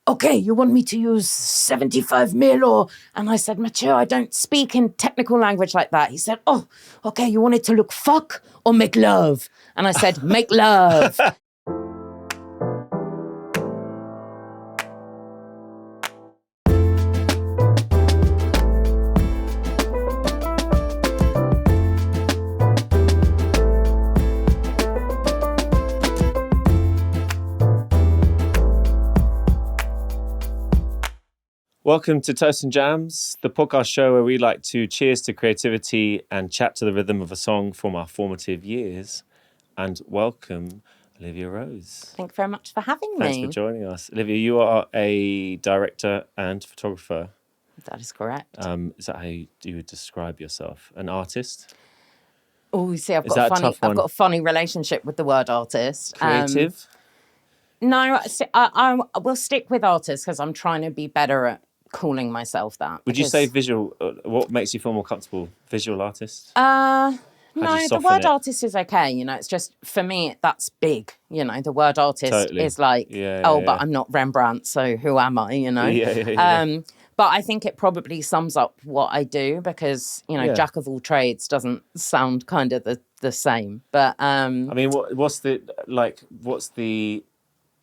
okay, you want me to use 75 mil or... And I said, Mathieu, I don't speak in technical language like that. He said, oh, okay, you want it to look fuck or make love? And I said, make love. Welcome to Toast and Jams, the podcast show where we like to cheers to creativity and chat to the rhythm of a song from our formative years. And welcome, Olivia Rose. Thank you very much for having me. Thanks for joining us. Olivia, you are a director and photographer. That is correct. Is that how you would describe yourself? An artist? Oh, you see, I've got a funny relationship with the word artist. Creative? No, I will stick with artist because I'm trying to be better at calling myself that. Would you say visual? What makes you feel more comfortable? Visual artist? No, the word artist is okay. You know, it's just, for me, that's big. You know, the word artist is like, but I'm not Rembrandt, so who am I, you know? But I think it probably sums up what I do because, you know, jack of all trades doesn't sound kind of the same. But I mean,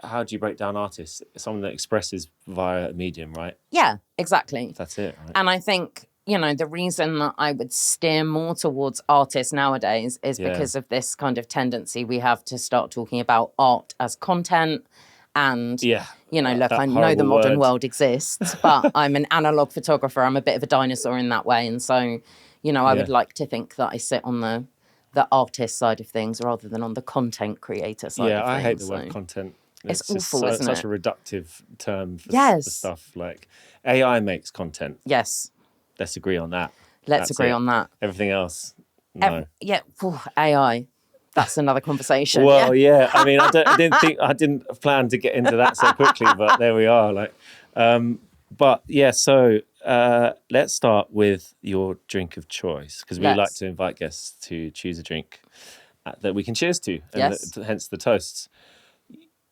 how do you break down artists? Someone that expresses via a medium, right? Yeah, exactly. That's it, right? And I think, you know, the reason that I would steer more towards artists nowadays is because of this kind of tendency we have to start talking about art as content. And, you know, look, I know the modern world exists, but I'm an analog photographer. I'm a bit of a dinosaur in that way. And so, you know, I would like to think that I sit on the artist side of things rather than on the content creator side of things. Yeah, I hate the word content. It's awful, isn't it? Such a reductive term for stuff. Like, AI makes content. Yes. Let's agree on that. Let's agree on that. Everything else, no. AI. That's another conversation. Well, I mean, I didn't plan to get into that so quickly, but there we are. Like, so let's start with your drink of choice because we like to invite guests to choose a drink that we can cheers to, and hence the toasts.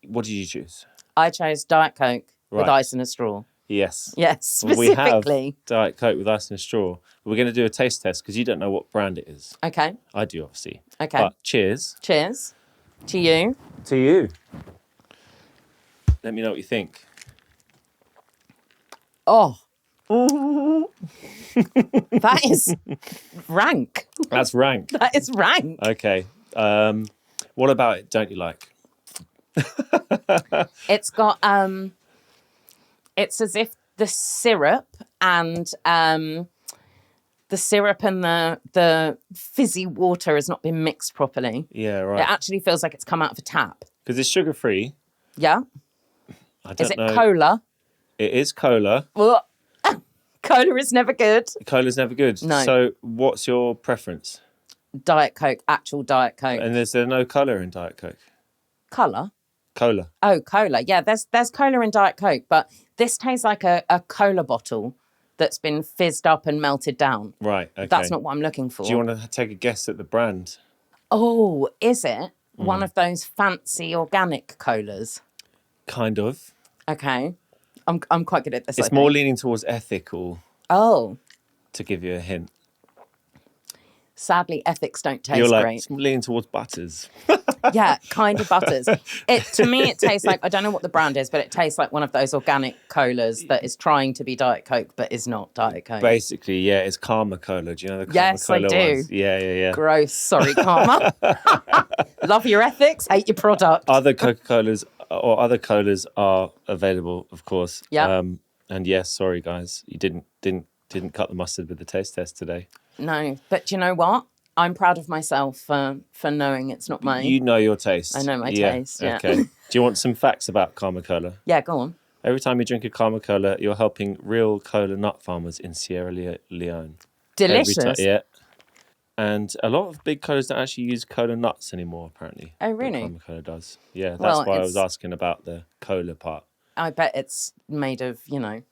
What did you choose? I chose Diet Coke with ice and a straw. Yes. Yes, specifically. We have Diet Coke with ice and a straw. We're going to do a taste test because you don't know what brand it is. Okay. I do, obviously. Okay. But cheers. Cheers. To you. To you. Let me know what you think. Oh. That is rank. That's rank. That is rank. Okay. What about it don't you like? It's got it's as if the syrup and the fizzy water has not been mixed properly. Yeah, right. It actually feels like it's come out of a tap. Because it's sugar free. Yeah. Is it cola? It is cola. Well, cola is never good. Cola's never good. No. So what's your preference? Diet Coke, actual Diet Coke. And is there no colour in Diet Coke? Colour? Cola. Oh, cola. Yeah, there's cola in Diet Coke, but this tastes like a cola bottle that's been fizzed up and melted down. Right, okay. That's not what I'm looking for. Do you want to take a guess at the brand? Oh, is it one of those fancy organic colas? Kind of. Okay. I'm quite good at this. It's more leaning towards ethical. Oh. To give you a hint. Sadly, ethics don't taste You're like, great. It's leaning towards butters. Yeah, kind of butters. To me, it tastes like, I don't know what the brand is, but it tastes like one of those organic colas that is trying to be Diet Coke, but is not Diet Coke. Basically, yeah, it's Karma Cola. Do you know the Karma yes, Cola I do. ones? Yeah. Gross. Sorry, Karma. Love your ethics, hate your product. Other Coca-Colas or other colas are available, of course. Yeah. And yes, sorry guys, you didn't cut the mustard with the taste test today. No, but you know what? I'm proud of myself for knowing it's not mine. You know your taste. I know my taste, yeah. Okay. Do you want some facts about Karma Cola? Yeah, go on. Every time you drink a Karma Cola, you're helping real cola nut farmers in Sierra Leone. Delicious. Yeah. And a lot of big colas don't actually use cola nuts anymore, apparently. Oh, really? Karma Cola does. Yeah, that's why I was asking about the cola part. I bet it's made of, in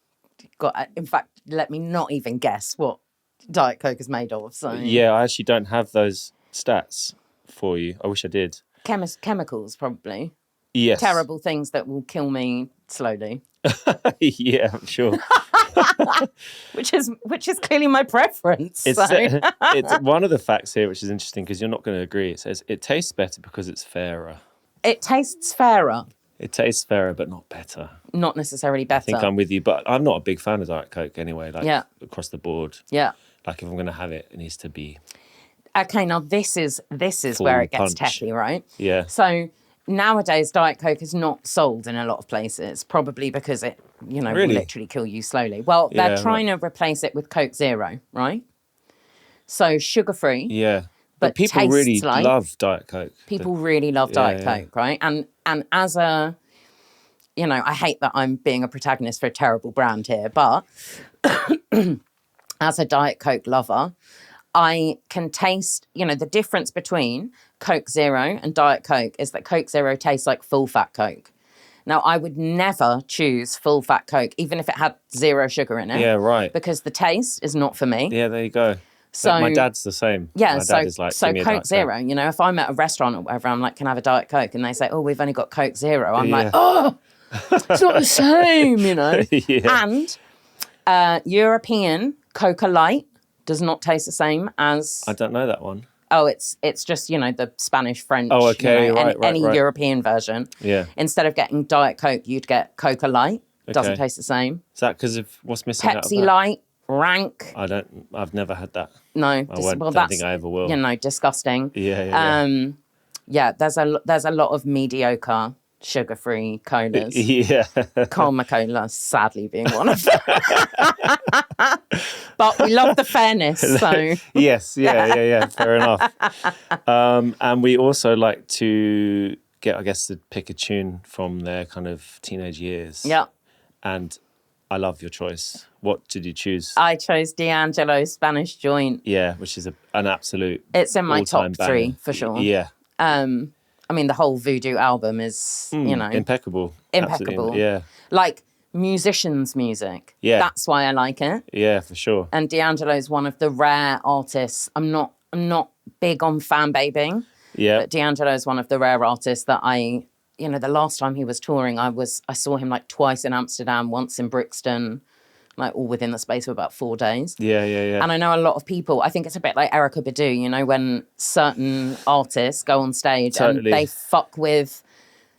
fact, let me not even guess what Diet Coke is made of. So yeah, I actually don't have those stats for you. I wish I did. Chemicals, probably. Yes. Terrible things that will kill me slowly. Yeah, I'm sure. which is clearly my preference. It's one of the facts here, which is interesting because you're not going to agree. It says it tastes better because it's fairer. It tastes fairer. It tastes fairer, but not better. Not necessarily better. I think I'm with you, but I'm not a big fan of Diet Coke anyway. Across the board. Yeah. Like if I'm going to have it, it needs to be. Okay, now this is where it gets techie, right? Yeah. So nowadays, Diet Coke is not sold in a lot of places, probably because it, will literally kill you slowly. Well, they're trying to replace it with Coke Zero, right? So sugar-free. Yeah. But people really love Diet Coke. People really love Diet Coke, right? And as a, I hate that I'm being a protagonist for a terrible brand here, but as a Diet Coke lover, I can taste, the difference between Coke Zero and Diet Coke is that Coke Zero tastes like full-fat Coke. Now, I would never choose full-fat Coke, even if it had zero sugar in it. Yeah, right. Because the taste is not for me. Yeah, there you go. So my dad's the same. Yeah, my dad is like, so Coke Zero, if I'm at a restaurant or whatever, I'm like, can I have a Diet Coke? And they say, oh, we've only got Coke Zero. I'm like, oh, it's not the same, Yeah. And European Coca Light does not taste the same as... I don't know that one. Oh, it's just, the Spanish, French, oh, okay, any European version. Yeah. Instead of getting Diet Coke, you'd get Coca Light. It doesn't taste the same. Is that because of what's missing out of that? Pepsi Light, rank. I've never had that. No. I don't think I ever will. Disgusting. Yeah. Yeah, there's a lot of mediocre sugar-free colas. Yeah. Calma Cola, sadly, being one of them. But we love the fairness, so... Yes, yeah, fair enough. And we also like to to pick a tune from their kind of teenage years. Yeah. And I love your choice. What did you choose? I chose D'Angelo's Spanish Joint. Yeah, which is an absolute... It's in my top three, for sure. Yeah. I mean, the whole Voodoo album is, impeccable. Impeccable. Absolutely. Yeah. Like musicians' music. Yeah. That's why I like it. Yeah, for sure. And D'Angelo is one of the rare artists. I'm not big on fan babing. Yeah. But D'Angelo is one of the rare artists that the last time he was touring, I saw him like twice in Amsterdam, once in Brixton, like all within the space of about 4 days. Yeah. And I know a lot of people, I think it's a bit like Erykah Badu, when certain artists go on stage and they fuck with,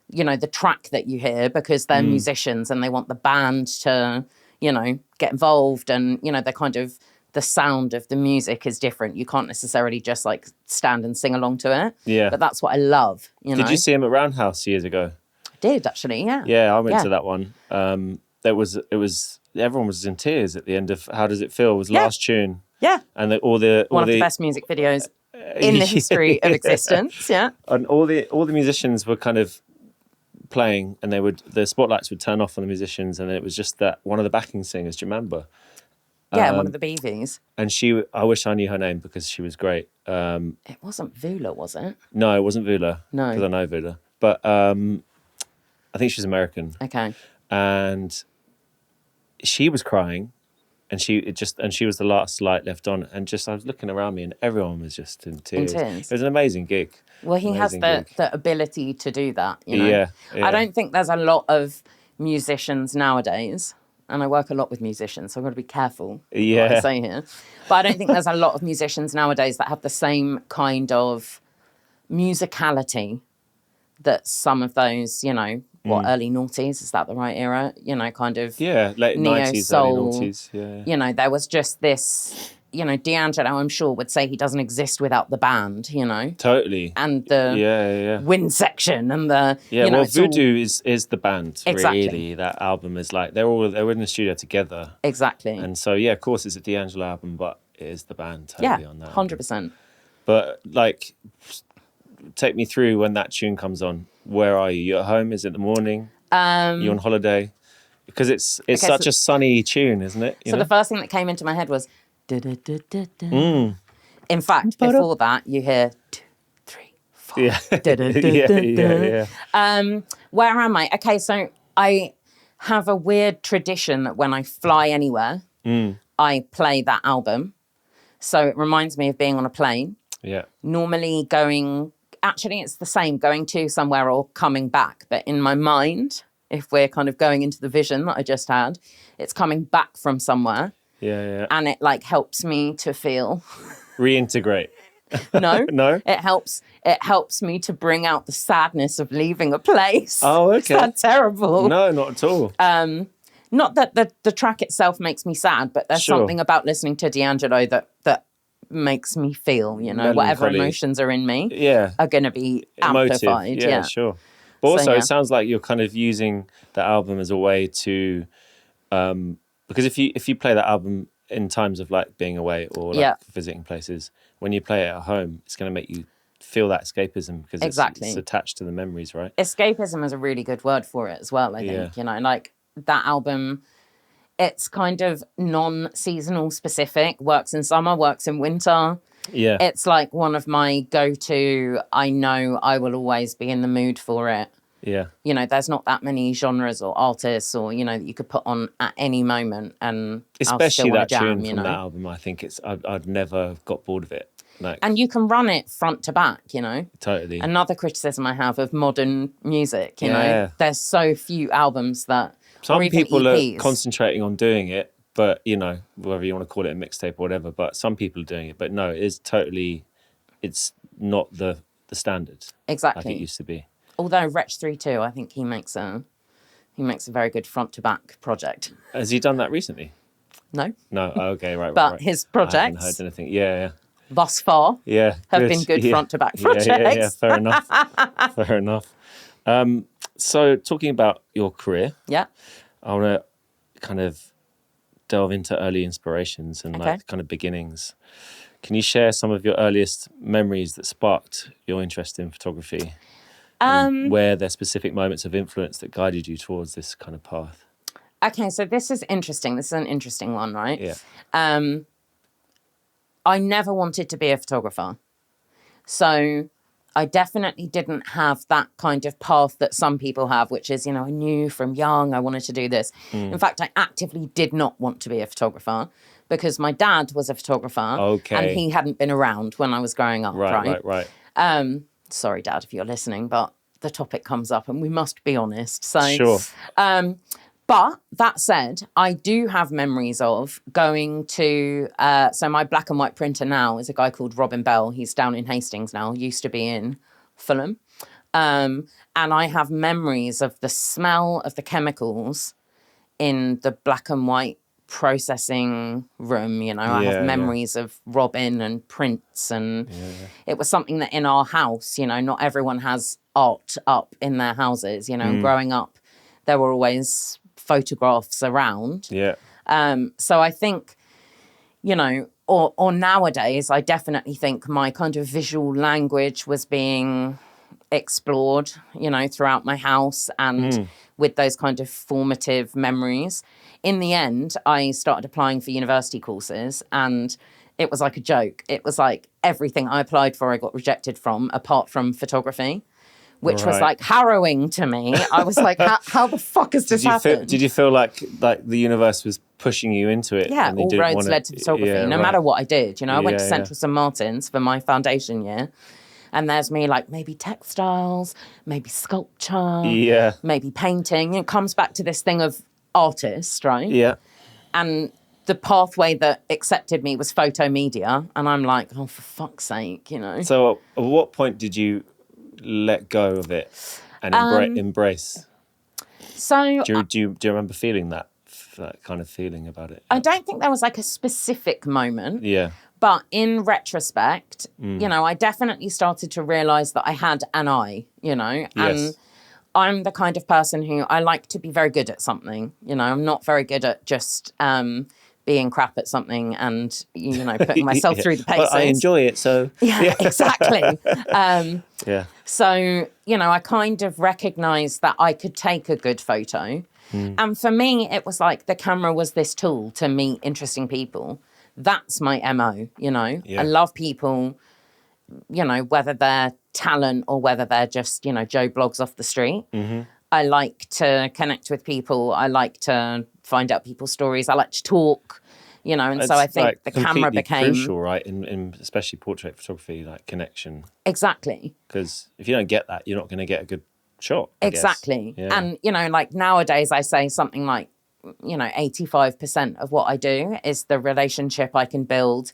the track that you hear because they're musicians and they want the band to, get involved and, they're kind of, the sound of the music is different. You can't necessarily just like stand and sing along to it. Yeah. But that's what I love, Did you see him at Roundhouse years ago? I did, actually, yeah. Yeah, I went to that one. It was everyone was in tears at the end of How Does It Feel? It was last tune. Yeah. And one of the best music videos in the history of existence. Yeah. And all the musicians were kind of playing, and the spotlights would turn off on the musicians, and it was just that one of the backing singers. Do you remember? Yeah, one of the BVs. And I wish I knew her name because she was great. It wasn't Vula, was it? No, it wasn't Vula. No. Because I know Vula. But I think she's American. Okay. And she was crying, and she was the last light left on, and I was looking around me, and everyone was just in tears. It was an amazing gig. Well, he has the ability to do that, Yeah. I don't think there's a lot of musicians nowadays, and I work a lot with musicians, so I've got to be careful what I say here. But I don't think there's a lot of musicians nowadays that have the same kind of musicality that some of those, early noughties, is that the right era? Kind of... Yeah, late neo 90s, soul, early noughties, yeah. There was just this... D'Angelo, I'm sure, would say he doesn't exist without the band, Totally. And the wind section and the... Yeah, well, Voodoo is the band, exactly. Really. That album is like, they were in the studio together. Exactly. And so, yeah, of course, it's a D'Angelo album, but it is the band totally on that 100%. Album. But, like, take me through when that tune comes on. Where are you? You're at home? Is it the morning? You're on holiday? Because it's such a sunny tune, isn't it? The first thing that came into my head was... In fact, before that, you hear 2, 3, 4. Yeah. Where am I? Okay, so I have a weird tradition that when I fly anywhere, I play that album. So it reminds me of being on a plane. Yeah. Normally going actually it's the same going to somewhere or coming back. But in my mind, if we're kind of going into the vision that I just had, it's coming back from somewhere. Yeah. And it like helps me to feel. Reintegrate. No. No? It helps me to bring out the sadness of leaving a place. Oh, okay. Is that terrible? No, not at all. Not that the track itself makes me sad, but there's something about listening to D'Angelo that makes me feel, you know, whatever emotions are in me are going to be amplified. Yeah, sure. But also, it sounds like you're kind of using the album as a way to, because if you play that album in times of like being away or like visiting places, when you play it at home, it's going to make you feel that escapism because it's attached to the memories, right? Escapism is a really good word for it as well, I think, you know, like that album, it's kind of non-seasonal specific, works in summer, works in winter. Yeah. It's like one of my go-to, I know I will always be in the mood for it. Yeah. You know, there's not that many genres or artists or, you know, that you could put on at any moment and especially I'll still that jam, tune from that album, I think I'd never got bored of it. Like, and you can run it front to back, you know. Totally. Another criticism I have of modern music, you know, there's so few albums that some people are concentrating on doing it, but you know, whether you want to call it a mixtape or whatever, but some people are doing it. But no, it's not the standard. Exactly. I think it used to be. Although Wretch 3-2, I think he makes a very good front to back project. Has he done that recently? No. No. Oh, okay. Right. But his projects. I haven't heard anything. Yeah. Thus far. Yeah. Have been good front to back projects. Yeah. Fair enough. Fair enough. So talking about your career. Yeah. I want to kind of delve into early inspirations and like kind of beginnings. Can you share some of your earliest memories that sparked your interest in photography? Where there are specific moments of influence that guided you towards this kind of path? Okay, so this is interesting. This is an interesting one, right? Yeah. I never wanted to be a photographer. So I definitely didn't have that kind of path that some people have, which is, you know, I knew from young I wanted to do this. In fact, I actively did not want to be a photographer because my dad was a photographer and he hadn't been around when I was growing up, Right. Sorry, Dad, if you're listening, but the topic comes up and we must be honest. So, sure. But that said, I do have memories of going to, so my black and white printer now is a guy called Robin Bell. He's down in Hastings now, used to be in Fulham. And I have memories of the smell of the chemicals in the black and white processing room, you know. I have memories of Robin and prints and it was something that in our house, you know, not everyone has art up in their houses, you know. And growing up, there were always photographs around. So I think, you know, or nowadays, I definitely think my kind of visual language was being explored, you know, throughout my house and with those kind of formative memories. In the end, I started applying for university courses and it was like a joke. It was like everything I applied for, I got rejected from, apart from photography, which was like harrowing to me. I was like, how the fuck has this happened? Did you feel like the universe was pushing you into it? Yeah, all roads led to photography, no matter what I did. You know, I went to Central St. Martin's for my foundation year. And there's me like maybe textiles, maybe sculpture, maybe painting. It comes back to this thing of artist, right? Yeah. And the pathway that accepted me was photo media. And I'm like, oh, for fuck's sake, you know. So at what point did you let go of it and embrace? So do you remember feeling that kind of feeling about it? I don't think there was like a specific moment. Yeah. But in retrospect, you know, I definitely started to realise that I had an eye, you know, and I'm the kind of person who I like to be very good at something. You know, I'm not very good at just being crap at something and, you know, putting myself through the paces. But I enjoy it, so... Yeah, exactly. Yeah. So, you know, I kind of recognised that I could take a good photo. And for me, it was like the camera was this tool to meet interesting people. That's my MO, you know. I love people, you know, whether they're talent or whether they're just, you know, Joe Blogs off the street. I like to connect with people. I like to find out people's stories. I like to talk. And so I think like the camera became crucial, right? In especially portrait photography, like connection. Exactly. Because if you don't get that, you're not going to get a good shot. Exactly. And, like nowadays I say something like, 85% of what I do is the relationship I can build.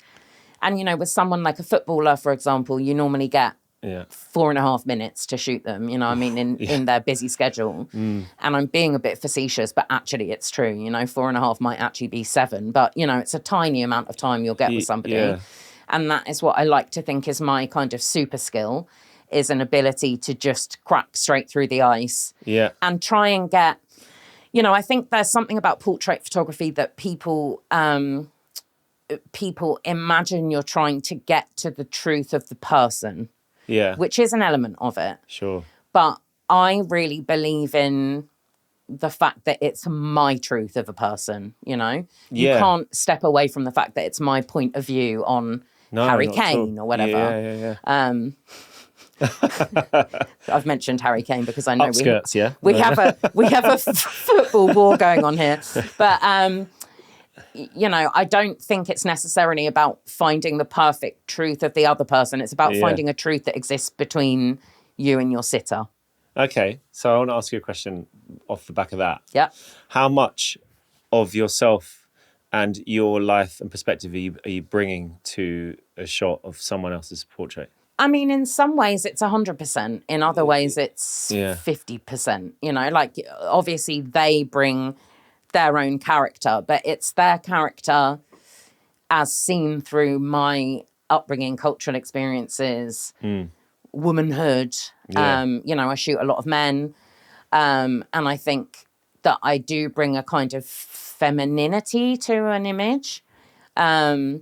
And, with someone like a footballer, for example, you normally get 4.5 minutes to shoot them, in their busy schedule. And I'm being a bit facetious, but actually it's true, 4.5 might actually be 7, but it's a tiny amount of time you'll get with somebody. And that is what I like to think is my kind of super skill, is an ability to just crack straight through the ice and try and get, I think there's something about portrait photography that people imagine you're trying to get to the truth of the person. Which is an element of it. Sure. But I really believe in the fact that it's my truth of a person, You can't step away from the fact that it's my point of view on Harry Kane or whatever. I've mentioned Harry Kane because I know we have a football war going on here. But I don't think it's necessarily about finding the perfect truth of the other person. It's about finding a truth that exists between you and your sitter. Okay, so I want to ask you a question off the back of that. Yeah. How much of yourself and your life and perspective are you bringing to a shot of someone else's portrait? I mean, in some ways it's 100%. In other ways it's 50%. Like obviously they bring their own character, but it's their character as seen through my upbringing, cultural experiences, womanhood. I shoot a lot of men, and I think that I do bring a kind of femininity to an image. So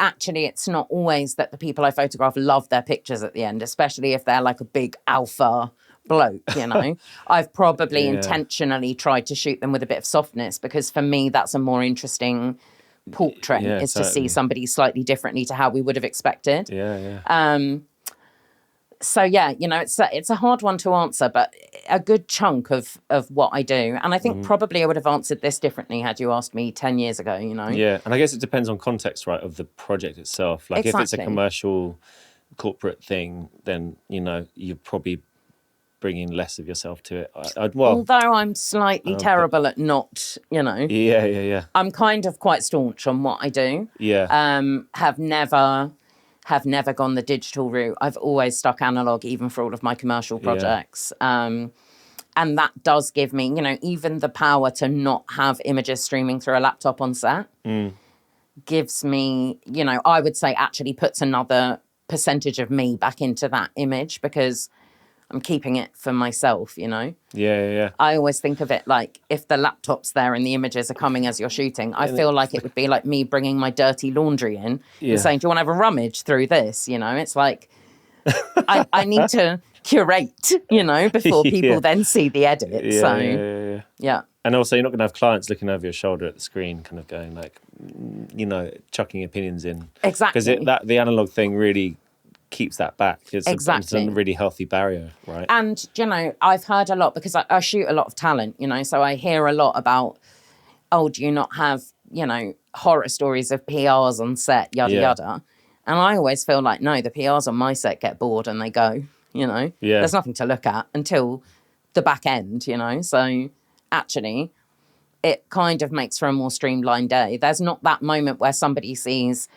actually it's not always that the people I photograph love their pictures at the end, especially if they're like a big alpha bloke, I've probably intentionally tried to shoot them with a bit of softness, because for me that's a more interesting portrait, is to see somebody slightly differently to how we would have expected. So it's a hard one to answer, but a good chunk of what I do. And I think probably I would have answered this differently had you asked me 10 years ago, Yeah, and I guess it depends on context, right, of the project itself. Like if it's a commercial corporate thing, then, you're probably bringing less of yourself to it. Although I'm slightly terrible at not, I'm kind of quite staunch on what I do. Have never gone the digital route. I've always stuck analog, even for all of my commercial projects. And that does give me, even the power to not have images streaming through a laptop on set gives me, I would say actually puts another percentage of me back into that image, because I'm keeping it for myself, I always think of it like, if the laptop's there and the images are coming as you're shooting, I feel like it would be like me bringing my dirty laundry in and saying, do you want to have a rummage through this? It's like, I need to curate, before people then see the edit. Yeah. And also, you're not going to have clients looking over your shoulder at the screen, kind of going like, chucking opinions in. Exactly. Because the analog thing really keeps that back. It's a really healthy barrier, right? And, I've heard a lot, because I shoot a lot of talent, so I hear a lot about, do you not have, horror stories of PRs on set, yada, yada. And I always feel like, no, the PRs on my set get bored and they go, There's nothing to look at until the back end, So actually, it kind of makes for a more streamlined day. There's not that moment where somebody sees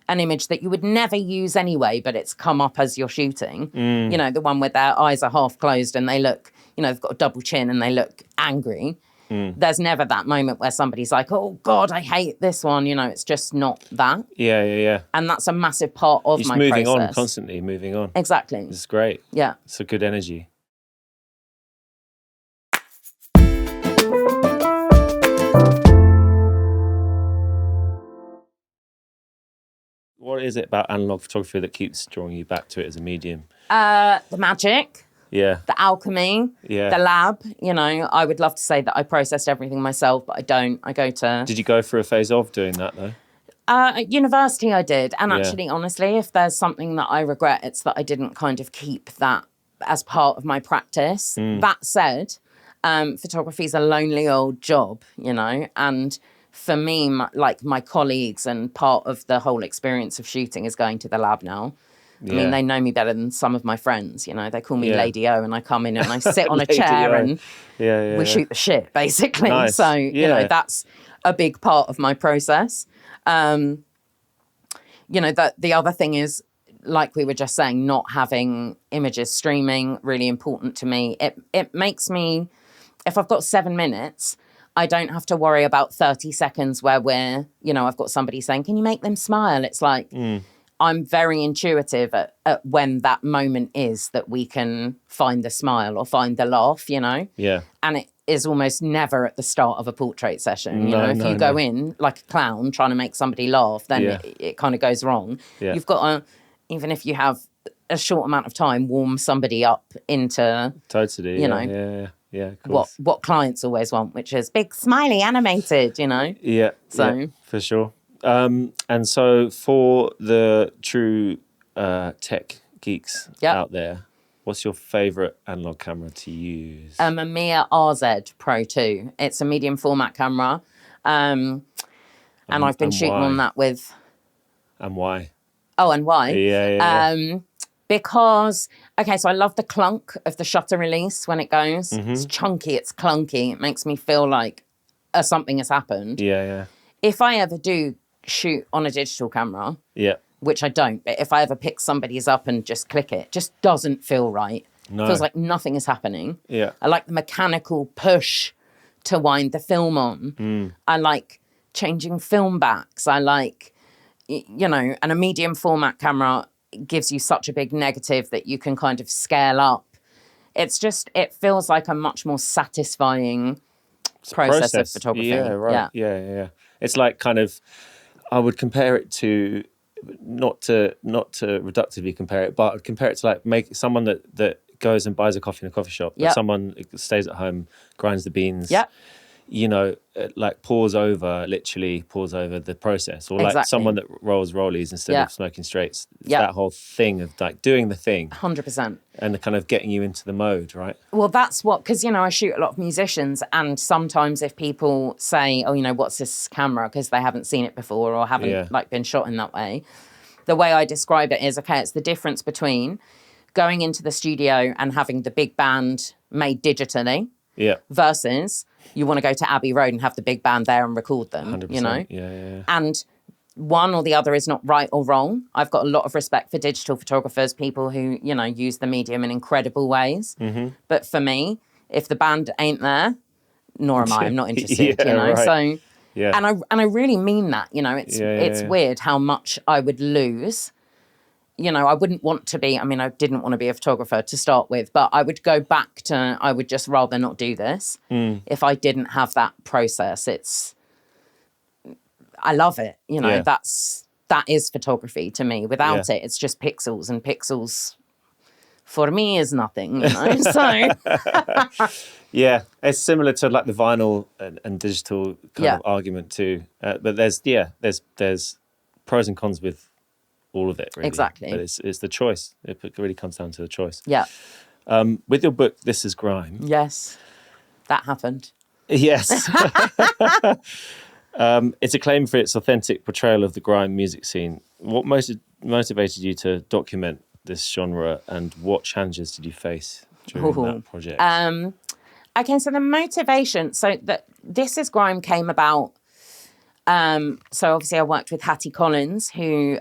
an image that you would never use anyway, but it's come up as you're shooting. The one where their eyes are half closed and they look, they've got a double chin and they look angry. There's never that moment where somebody's like, oh God, I hate this one. It's just not that. Yeah. And that's a massive part of my process. Moving on, constantly moving on. Exactly. It's great. Yeah. It's a good energy. What is it about analog photography that keeps drawing you back to it as a medium? The magic. Yeah. The alchemy. Yeah. The lab. I would love to say that I processed everything myself, but I don't. I go to... Did you go through a phase of doing that, though? At university, I did. And actually, honestly, if there's something that I regret, it's that I didn't kind of keep that as part of my practice. That said, photography is a lonely old job, and for me, my colleagues and part of the whole experience of shooting is going to the lab now. I mean, they know me better than some of my friends, they call me Lady O, and I come in and I sit on a chair and we shoot the shit, basically. Nice. So, that's a big part of my process. The other thing is, like we were just saying, not having images streaming, really important to me. It makes me, if I've got 7 minutes, I don't have to worry about 30 seconds where I've got somebody saying, can you make them smile? It's like, I'm very intuitive at when that moment is that we can find the smile or find the laugh, Yeah. And it is almost never at the start of a portrait session. If you go in like a clown trying to make somebody laugh, then it kind of goes wrong. Yeah. You've got to, even if you have a short amount of time, warm somebody up into, totally, yeah, of course. what clients always want, which is big, smiley, animated, Yeah, for sure. And so for the true tech geeks out there, what's your favourite analog camera to use? A Mamiya RZ Pro 2. It's a medium format camera. And I've been shooting on that with... And why? Oh, and why? Yeah. Because, so I love the clunk of the shutter release when it goes. Mm-hmm. It's chunky, it's clunky. It makes me feel like something has happened. Yeah. If I ever do shoot on a digital camera, which I don't, but if I ever pick somebody's up and just click it just doesn't feel right. No. It feels like nothing is happening. Yeah. I like the mechanical push to wind the film on. I like changing film backs. I like, and a medium format camera gives you such a big negative that you can kind of scale up. It's just, it feels like a much more satisfying process of photography. Yeah, right. Yeah. It's like kind of, I would compare it to, not to reductively compare it, but I'd compare it to like someone that goes and buys a coffee in a coffee shop, but someone stays at home, grinds the beans, like literally pours over the process, or like someone that rolls rollies instead of smoking straights. That whole thing of like doing the thing 100% and kind of getting you into the mode, right? Well, that's what, because I shoot a lot of musicians, and sometimes if people say, oh, what's this camera, because they haven't seen it before or haven't like been shot in that way, the way I describe it is, it's the difference between going into the studio and having the big band made digitally versus you want to go to Abbey Road and have the big band there and record them, 100%. Yeah. And one or the other is not right or wrong. I've got a lot of respect for digital photographers, people who, use the medium in incredible ways. Mm-hmm. But for me, if the band ain't there, nor am I. I'm not interested, Right. So, and I really mean that, it's weird how much I would lose. I wouldn't want to be, I didn't want to be a photographer to start with, but I would go back to, I would just rather not do this if I didn't have that process. I love it. That is photography to me. Without it, it's just pixels, and pixels for me is nothing, so. Yeah, it's similar to like the vinyl and digital kind of argument too. But there's pros and cons with all of it, really. Exactly. But it's the choice. It really comes down to the choice. Yeah. With your book, This Is Grime. Yes, that happened. Yes. It's acclaimed for its authentic portrayal of the grime music scene. What motivated you to document this genre, and what challenges did you face during that project? Okay, so the motivation, This Is Grime came about. So obviously I worked with Hattie Collins, who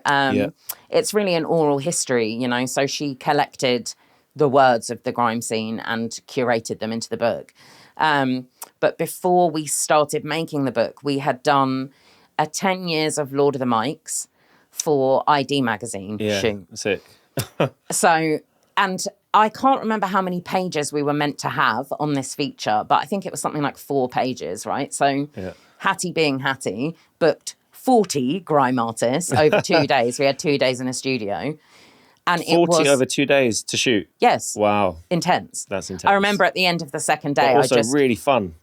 it's really an oral history, so she collected the words of the grime scene and curated them into the book. But before we started making the book, we had done a 10 years of Lord of the Mics for ID magazine shoot. Sick. So, and I can't remember how many pages we were meant to have on this feature, but I think it was something like 4 pages, right? So Hattie being Hattie booked 40 grime artists over 2 days. We had 2 days in a studio. And 40 over 2 days to shoot? Yes. Wow. Intense. That's intense. I remember at the end of the second day, but also really fun.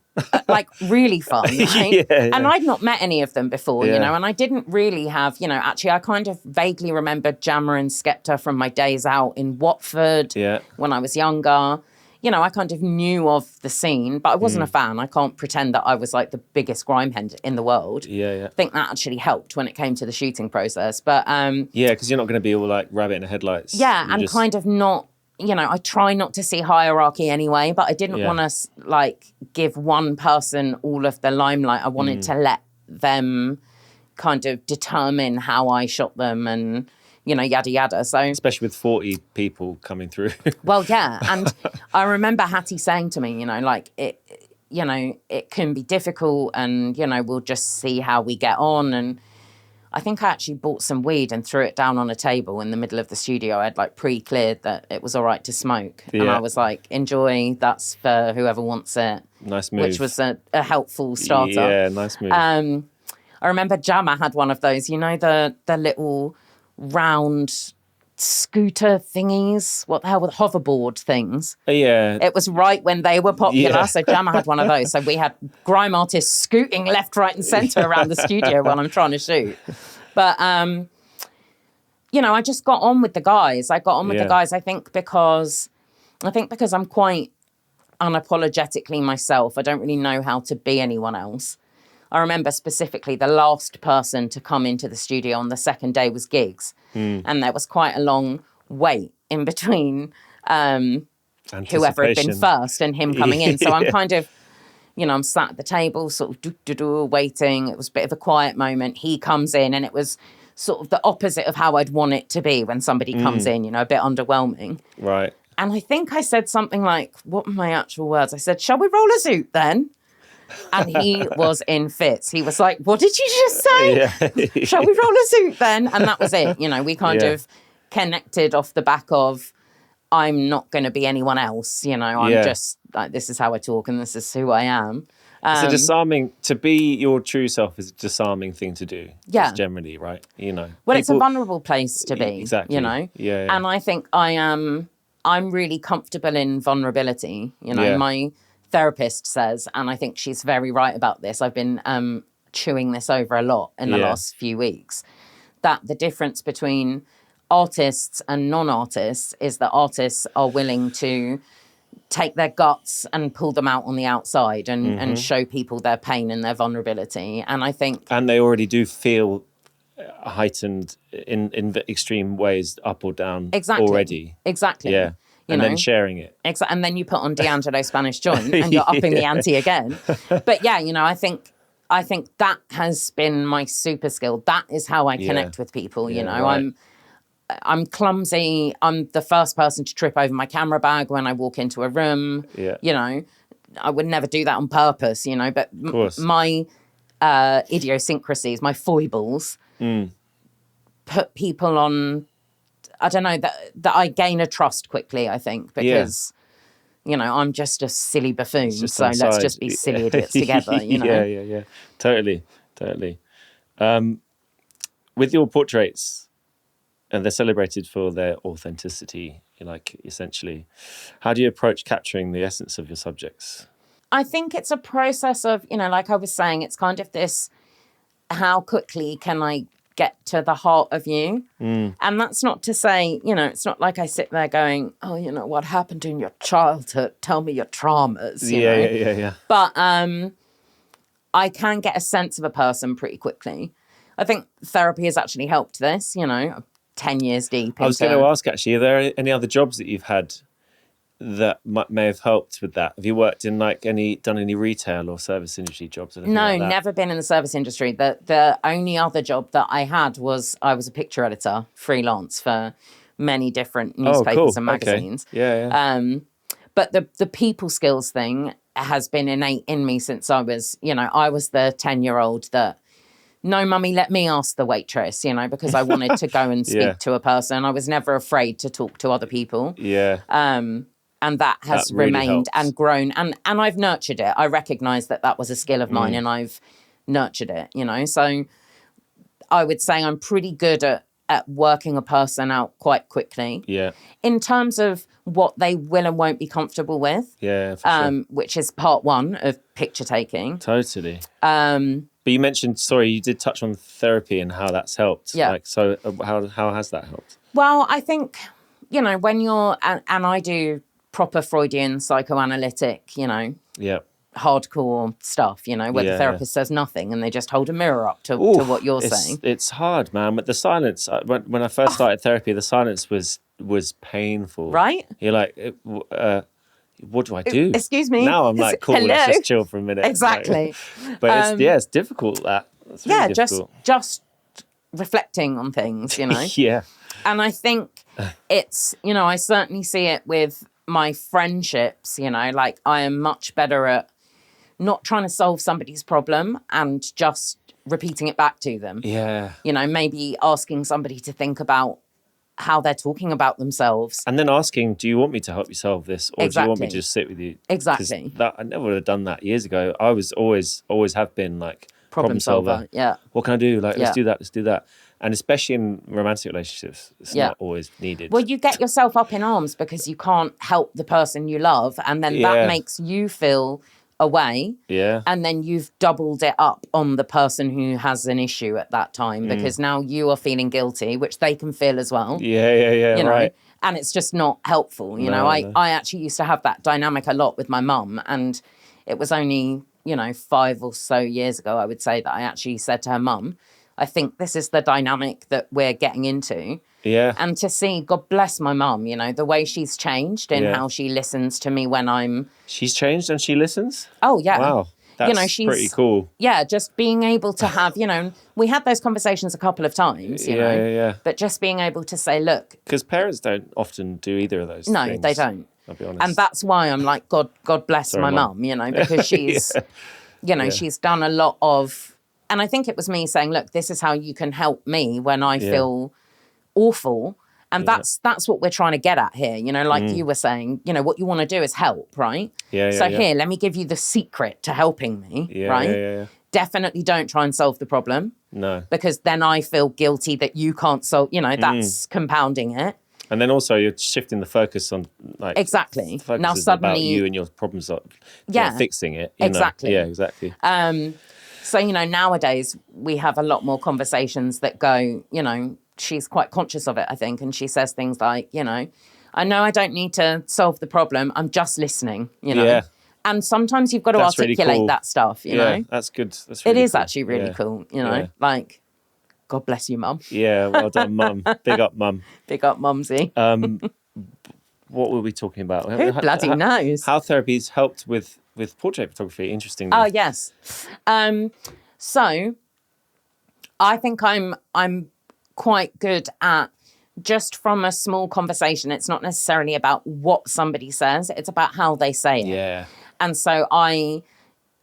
Really fun, right? Yeah. And I'd not met any of them before, and I didn't really have, actually I kind of vaguely remembered Jammer and Skepta from my days out in Watford when I was younger. I kind of knew of the scene, but I wasn't a fan. I can't pretend that I was like the biggest grimehead in the world. Yeah. I think that actually helped when it came to the shooting process. But yeah, because you're not going to be all like rabbit in the headlights. Yeah, and kind of not, I try not to see hierarchy anyway, but I didn't want to like give one person all of the limelight. I wanted to let them kind of determine how I shot them and, yada, yada. So, especially with 40 people coming through. Well, yeah. And I remember Hattie saying to me, like it can be difficult and, we'll just see how we get on. And I think I actually bought some weed and threw it down on a table in the middle of the studio. I had like pre-cleared that it was all right to smoke. Yeah. And I was like, enjoy, that's for whoever wants it. Nice move. Which was a helpful starter. Yeah, nice move. I remember Jammer had one of those, the little round scooter thingies, what the hell were hoverboard things? Yeah. It was right when they were popular, so Jammer had one of those. So we had grime artists scooting left, right and centre around the studio while I'm trying to shoot. But, I just got on with the guys. I got on with the guys, I think because I'm quite unapologetically myself. I don't really know how to be anyone else. I remember specifically the last person to come into the studio on the second day was Giggs. And there was quite a long wait in between whoever had been first and him coming in. So I'm kind of, I'm sat at the table sort of waiting. It was a bit of a quiet moment. He comes in and it was sort of the opposite of how I'd want it to be when somebody comes in, a bit underwhelming. Right. And I think I said something like, what were my actual words? I said, shall we roll a zoot then? And he was in fits. He was like, what did you just say? Yeah. Shall we roll a zoot then? And that was it. We kind of connected off the back of, I'm not going to be anyone else. I'm just like, this is how I talk and this is who I am. It's a disarming, to be your true self is a disarming thing to do. Yeah. Generally, right? Well, it's a vulnerable place to be. Exactly. Yeah. And I think I'm really comfortable in vulnerability. My therapist says, and I think she's very right about this, I've been chewing this over a lot in the last few weeks, that the difference between artists and non-artists is that artists are willing to take their guts and pull them out on the outside and show people their pain and their vulnerability. And I think... And they already do feel heightened in extreme ways, up or down already. Exactly. Yeah. And then sharing it. And then you put on D'Angelo Spanish Joint and you're upping the ante again. But yeah, I think that has been my super skill. That is how I connect with people, Right. I'm clumsy. I'm the first person to trip over my camera bag when I walk into a room. Yeah. I would never do that on purpose, but my idiosyncrasies, my foibles put people on... I don't know, that I gain a trust quickly, I think, because, I'm just a silly buffoon. So let's just be silly idiots together, Yeah. Totally. With your portraits, and they're celebrated for their authenticity, essentially, how do you approach capturing the essence of your subjects? I think it's a process of, like I was saying, it's kind of this, how quickly can I get to the heart of you? And that's not to say, it's not like I sit there going, oh, what happened in your childhood? Tell me your traumas. Yeah. But I can get a sense of a person pretty quickly. I think therapy has actually helped this, 10 years deep. I was going to ask, actually, are there any other jobs that you've had that may have helped with that? Have you worked in done any retail or service industry jobs? No, like never been in the service industry. The only other job that I had was I was a picture editor, freelance for many different newspapers and magazines. Okay. Yeah. But the people skills thing has been innate in me since I was, I was the 10-year-old that, no, mummy, let me ask the waitress, because I wanted to go and speak to a person. I was never afraid to talk to other people. Yeah. And that has really remained helps. And grown. And I've nurtured it. I recognise that was a skill of mine and I've nurtured it, So I would say I'm pretty good at working a person out quite quickly. Yeah. In terms of what they will and won't be comfortable with. Yeah, for sure. Which is part one of picture taking. Totally. But you mentioned, you did touch on therapy and how that's helped. Yeah. How has that helped? Well, I think, when you're, and I do proper Freudian psychoanalytic, hardcore stuff, where the therapist says nothing and they just hold a mirror up to what you're saying. It's hard, man. But the silence, when I first started therapy, the silence was painful. Right? You're like, what do I do? Excuse me. Now I'm like, cool, let's just chill for a minute. Exactly. But it's difficult, that. It's really difficult. just reflecting on things, Yeah. And I think it's, I certainly see it with my friendships, like I am much better at not trying to solve somebody's problem and just repeating it back to them. Yeah. Maybe asking somebody to think about how they're talking about themselves. And then asking, do you want me to help you solve this? Or do you want me to just sit with you? Exactly. I never would have done that years ago. I was always have been like problem solver. Yeah. What can I do? Like, let's do that. And especially in romantic relationships, it's not always needed. Well, you get yourself up in arms because you can't help the person you love. And then that makes you feel away. Yeah. And then you've doubled it up on the person who has an issue at that time because now you are feeling guilty, which they can feel as well. Yeah. Right. And it's just not helpful. I actually used to have that dynamic a lot with my mum. And it was only, 5 or so years ago, I would say, that I actually said to her, Mum, I think this is the dynamic that we're getting into. Yeah. And to see, God bless my mum, the way she's changed in how she listens to me when I'm... She's changed and she listens? Oh, yeah. Wow. That's she's pretty cool. Yeah, just being able to have, we had those conversations a couple of times, Yeah. But just being able to say, look... Because parents don't often do either of those things. No, they don't. I'll be honest. And that's why I'm like, God bless my mum, because she's, she's done a lot of... And I think it was me saying, look, this is how you can help me when I feel awful. And that's what we're trying to get at here. Like you were saying, what you want to do is help, right? So here, let me give you the secret to helping me, right? Yeah. Definitely don't try and solve the problem. No. Because then I feel guilty that you can't solve, that's compounding it. And then also you're shifting the focus on like... Exactly. The focus is about you and your problems, fixing it. Exactly. Yeah, exactly. So, nowadays we have a lot more conversations that go, she's quite conscious of it, I think. And she says things like, I know I don't need to solve the problem. I'm just listening, Yeah. And sometimes you've got to articulate really cool. that stuff, you know. That's good. That's really It is cool. actually really cool, like, God bless you, Mum. Yeah, well done, Mum. Big up, Mum. Big up, Mumsy. What were we talking about? Who bloody knows? How therapy's helped with portrait photography. Interesting. Oh, yes. So I think I'm quite good at, just from a small conversation, it's not necessarily about what somebody says, it's about how they say it. Yeah. And so I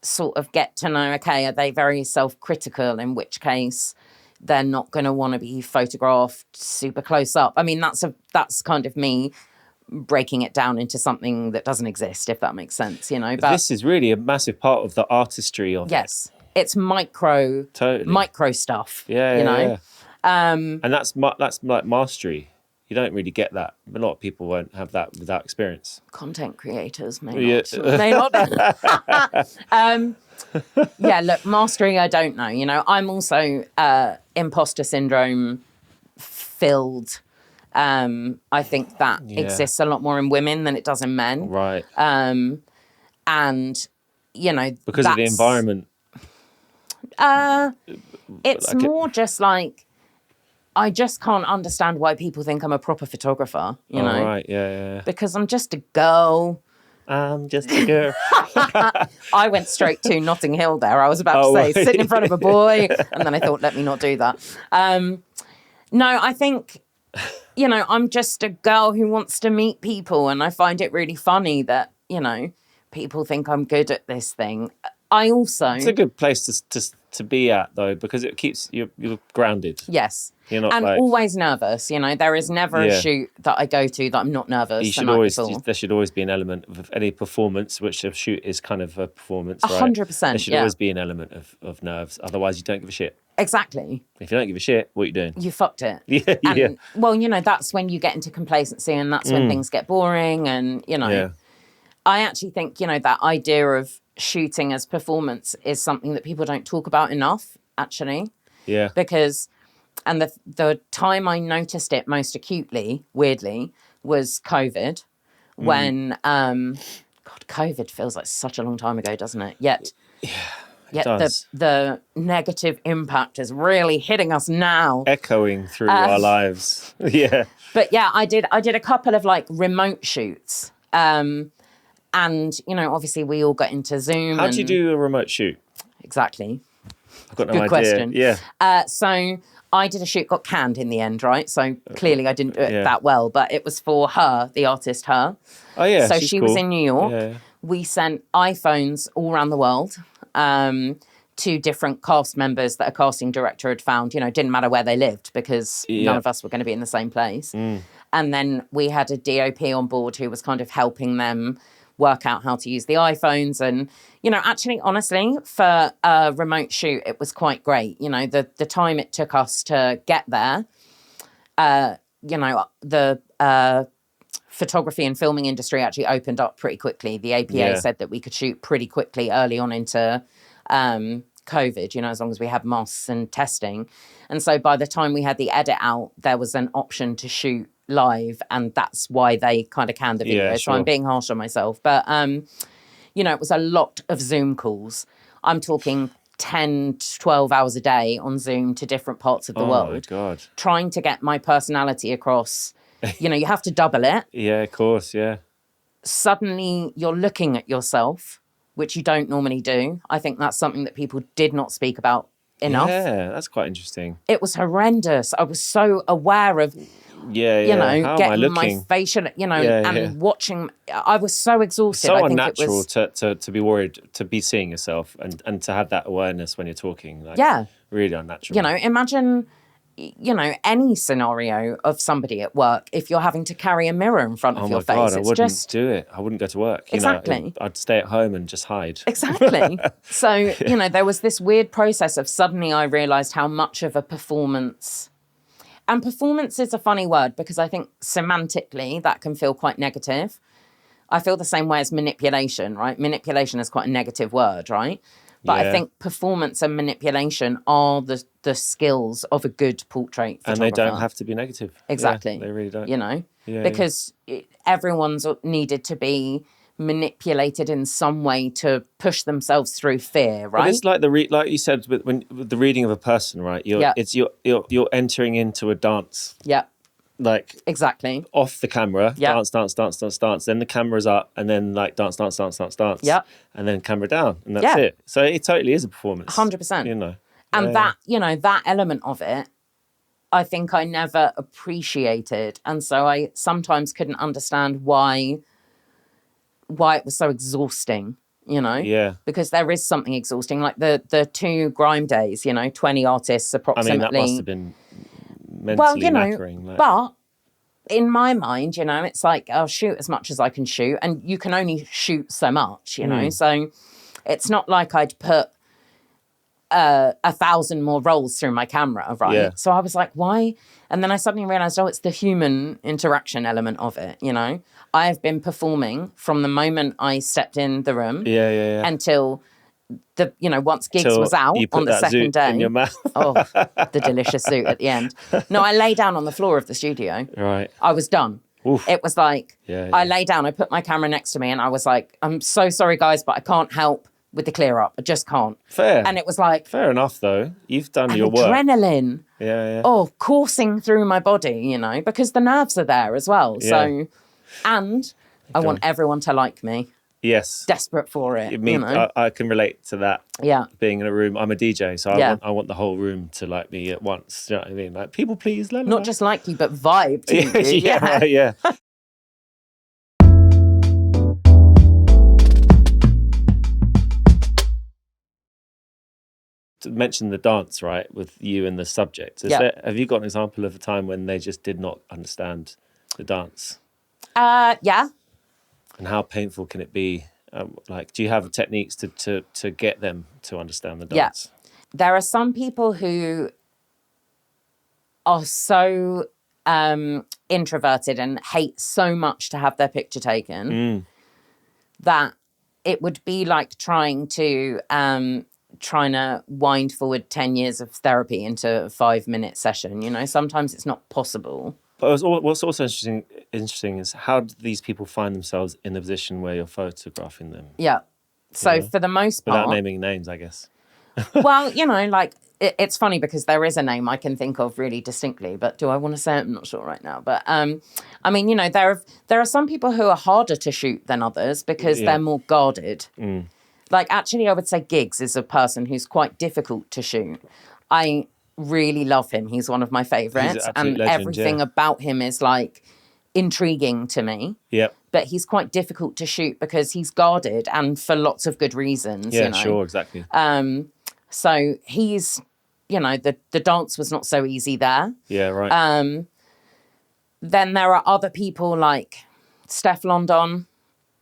sort of get to know, okay, are they very self-critical, in which case they're not going to want to be photographed super close up. I mean, that's kind of me breaking it down into something that doesn't exist, if that makes sense, But this is really a massive part of the artistry of yes, it's micro stuff. Yeah. And that's like mastery. You don't really get that. A lot of people won't have that without experience. Content creators may not. Yeah, look, mastery, I don't know. I'm also imposter syndrome filled. I think that exists a lot more in women than it does in men. Right. And, because of the environment. It's more just like, I just can't understand why people think I'm a proper photographer, you know? Right, yeah. Because I'm just a girl. I'm just a girl. I went straight to Notting Hill there. I was about to say, sitting in front of a boy. And then I thought, let me not do that. No, I think, I'm just a girl who wants to meet people. And I find it really funny that, people think I'm good at this thing. It's a good place to be at, though, because it keeps you're grounded. Yes. You're not always nervous. There is never a shoot that I go to that I'm not nervous. There should always be an element of any performance, which a shoot is kind of a performance, right? 100%. There should always be an element of nerves. Otherwise, you don't give a shit. Exactly. If you don't give a shit, what are you doing? You fucked it. Yeah. Well, that's when you get into complacency, and that's when things get boring, and I actually think that idea of shooting as performance is something that people don't talk about enough, actually. Yeah. Because, and the time I noticed it most acutely, weirdly, was COVID. when, God, COVID feels like such a long time ago, doesn't it? Yet the negative impact is really hitting us now. Echoing through our lives. Yeah. But yeah, I did a couple of like remote shoots. And, obviously we all got into Zoom. How do you do a remote shoot? Exactly. I've got no Good idea. question. Yeah. So I did a shoot, got canned in the end, right? So clearly I didn't do it that well, but it was for her, the artist, her. Oh, yeah. So she was in New York. Yeah. We sent iPhones all around the world to different cast members that a casting director had found. Didn't matter where they lived because none of us were going to be in the same place. And then we had a DOP on board who was kind of helping them work out how to use the iPhones. And, actually, honestly, for a remote shoot, it was quite great. The time it took us to get there, the photography and filming industry actually opened up pretty quickly. The APA said that we could shoot pretty quickly early on into COVID, as long as we had masks and testing. And so by the time we had the edit out, there was an option to shoot live, and that's why they kind of canned the video. Yeah, so I'm being harsh on myself, but it was a lot of Zoom calls. I'm talking 10 to 12 hours a day on Zoom to different parts of the world. My God. Trying to get my personality across. You have to double it. Yeah, of course, yeah. Suddenly you're looking at yourself, which you don't normally do. I think that's something that people did not speak about enough. Yeah, that's quite interesting. It was horrendous. I was so aware of getting my facial, and watching. I was so exhausted. So I think unnatural it was, to be worried, to be seeing yourself and to have that awareness when you're talking. Like, really unnatural. Imagine, any scenario of somebody at work, if you're having to carry a mirror in front of your face. God, I wouldn't do it. I wouldn't go to work. Exactly. I'd stay at home and just hide. Exactly. So, there was this weird process of suddenly I realised how much of a performance. And performance is a funny word because I think semantically that can feel quite negative. I feel the same way as manipulation, right? Manipulation is quite a negative word, right? But I think performance and manipulation are the skills of a good portrait photographer. And they don't have to be negative. Exactly. Yeah, they really don't. Because everyone's needed to be manipulated in some way to push themselves through fear, right? But it's like like you said with the reading of a person, right? You're entering into a dance. Yeah. Like exactly off the camera, dance. Then the camera's up, and then like dance. Yeah. And then camera down, and that's it. So it totally is a performance. 100%. And that element of it, I think I never appreciated, and so I sometimes couldn't understand why it was so exhausting. Because there is something exhausting, like the 2 grime days. 20 artists approximately. I mean, that must have been mentally knackering. But in my mind, it's like I'll shoot as much as I can shoot, and you can only shoot so much, So it's not like I'd put 1,000 more rolls through my camera, right? Yeah. So I was like, why? And then I suddenly realised, it's the human interaction element of it, I have been performing from the moment I stepped in the room until once gigs was out on the second day. In your mouth. The delicious zoot at the end. No, I lay down on the floor of the studio. Right. I was done. Oof. It was like, I lay down, I put my camera next to me, and I was like, I'm so sorry, guys, but I can't help with the clear up. I just can't. Fair. And it was like... Fair enough, though. You've done your work. Adrenaline. Yeah. Coursing through my body, because the nerves are there as well. Yeah. So, and I want everyone to like me. Yes. Desperate for it. I can relate to that. Yeah. Being in a room. I'm a DJ, so I want the whole room to like me at once. Do you know what I mean? Like, people please, la, la, not just like you, but vibe to you. Yeah. To mention the dance, right, with you and the subject. Have you got an example of a time when they just did not understand the dance? Yeah. And how painful can it be? Do you have techniques to get them to understand the dance? Yeah. There are some people who are so introverted and hate so much to have their picture taken that it would be like trying to wind forward 10 years of therapy into a 5-minute session. Sometimes it's not possible. But what's also interesting is how do these people find themselves in the position where you're photographing them? Yeah. So for the most part... Without naming names, I guess. Well, like, it's funny because there is a name I can think of really distinctly, but do I want to say it? I'm not sure right now. But, I mean, there are some people who are harder to shoot than others because they're more guarded. Like, actually, I would say Giggs is a person who's quite difficult to shoot. I really love him. He's one of my favourites. And legend, everything about him is, like, intriguing to me. Yep. But he's quite difficult to shoot because he's guarded and for lots of good reasons. Yeah, sure, exactly. So he's, the dance was not so easy there. Yeah, right. Then there are other people like Steph London.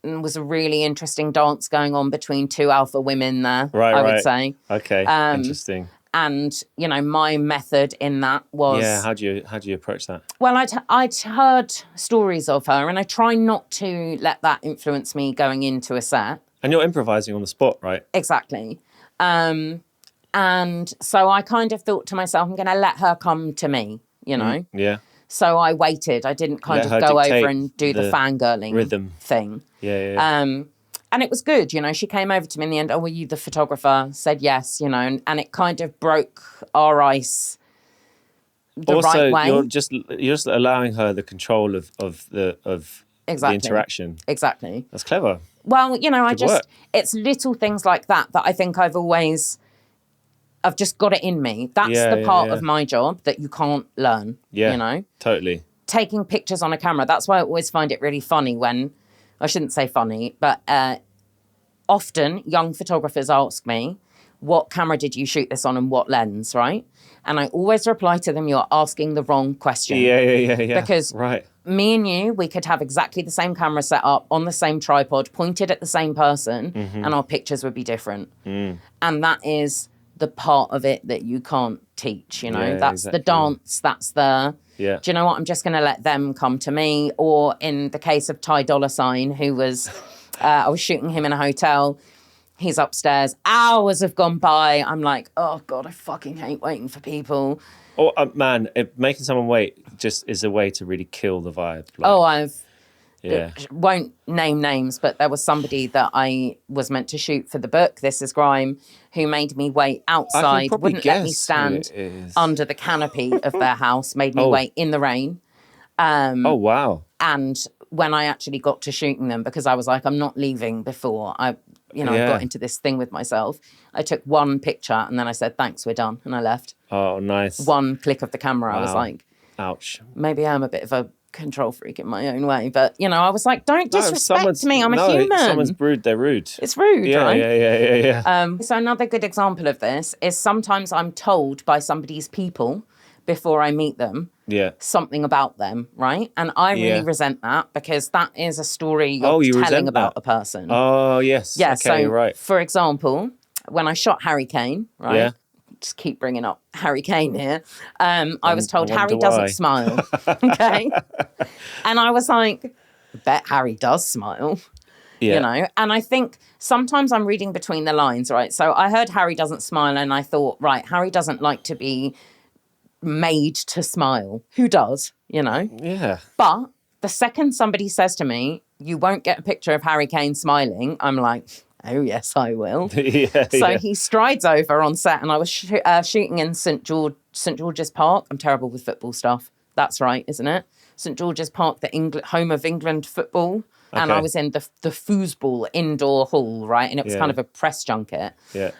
Was a really interesting dance going on between two alpha women there, I would say. Okay, interesting. And, my method in that was... Yeah, how do you approach that? Well, I'd heard stories of her, and I try not to let that influence me going into a set. And you're improvising on the spot, right? Exactly. And so I kind of thought to myself, I'm going to let her come to me, Yeah. So I waited. I didn't kind of go over and do the fangirling rhythm thing. Yeah. And it was good, She came over to me in the end. Oh, were you the photographer? Said yes, and it kind of broke our ice the right way. You're just allowing her the control of the interaction. Exactly. That's clever. Well, it's little things like that I think I've just got it in me. That's the part of my job that you can't learn. Yeah, totally. Taking pictures on a camera. That's why I always find it really funny when, I shouldn't say funny, but often young photographers ask me, what camera did you shoot this on and what lens, right? And I always reply to them, you're asking the wrong question. Yeah. Because me and you, we could have exactly the same camera set up on the same tripod, pointed at the same person, and our pictures would be different. And that is the part of it that you can't teach, that's exactly. The dance, that's the... Yeah. Do you know what? I'm just going to let them come to me. Or in the case of Ty Dolla $ign, who was... I was shooting him in a hotel. He's upstairs. Hours have gone by. I'm like, oh, God, I fucking hate waiting for people. Oh, man, making someone wait just is a way to really kill the vibe. Won't name names, but there was somebody that I was meant to shoot for the book, This Is Grime, who made me wait outside, wouldn't let me stand under the canopy of their house, made me wait in the rain. Oh, wow. And when I actually got to shooting them, because I was like, I'm not leaving before I got into this thing with myself. I took one picture and then I said, thanks, we're done. And I left. Oh, nice. One click of the camera. Wow. I was like, ouch. Maybe I'm a bit of a control freak in my own way, but I was like, don't disrespect me. I'm a human. If someone's rude, they're rude. It's rude, right? Yeah. So another good example of this is sometimes I'm told by somebody's people before I meet them something about them, right? And I really resent that because that is a story you're telling about a person. Oh, yes. Yeah, okay, so right. For example, when I shot Harry Kane, right? Yeah. Just keep bringing up Harry Kane here. I was told Harry doesn't smile. Okay. And I was like, I bet Harry does smile. Yeah. And I think sometimes I'm reading between the lines, right? So I heard Harry doesn't smile and I thought, right, Harry doesn't like to be made to smile. Who does, Yeah. But the second somebody says to me, you won't get a picture of Harry Kane smiling, I'm like, oh, yes, I will. He strides over on set and I was shooting in St. George's Park. I'm terrible with football stuff. That's right, isn't it? St. George's Park, the home of England football. Okay. And I was in the foosball indoor hall, right? And it was kind of a press junket. Yeah.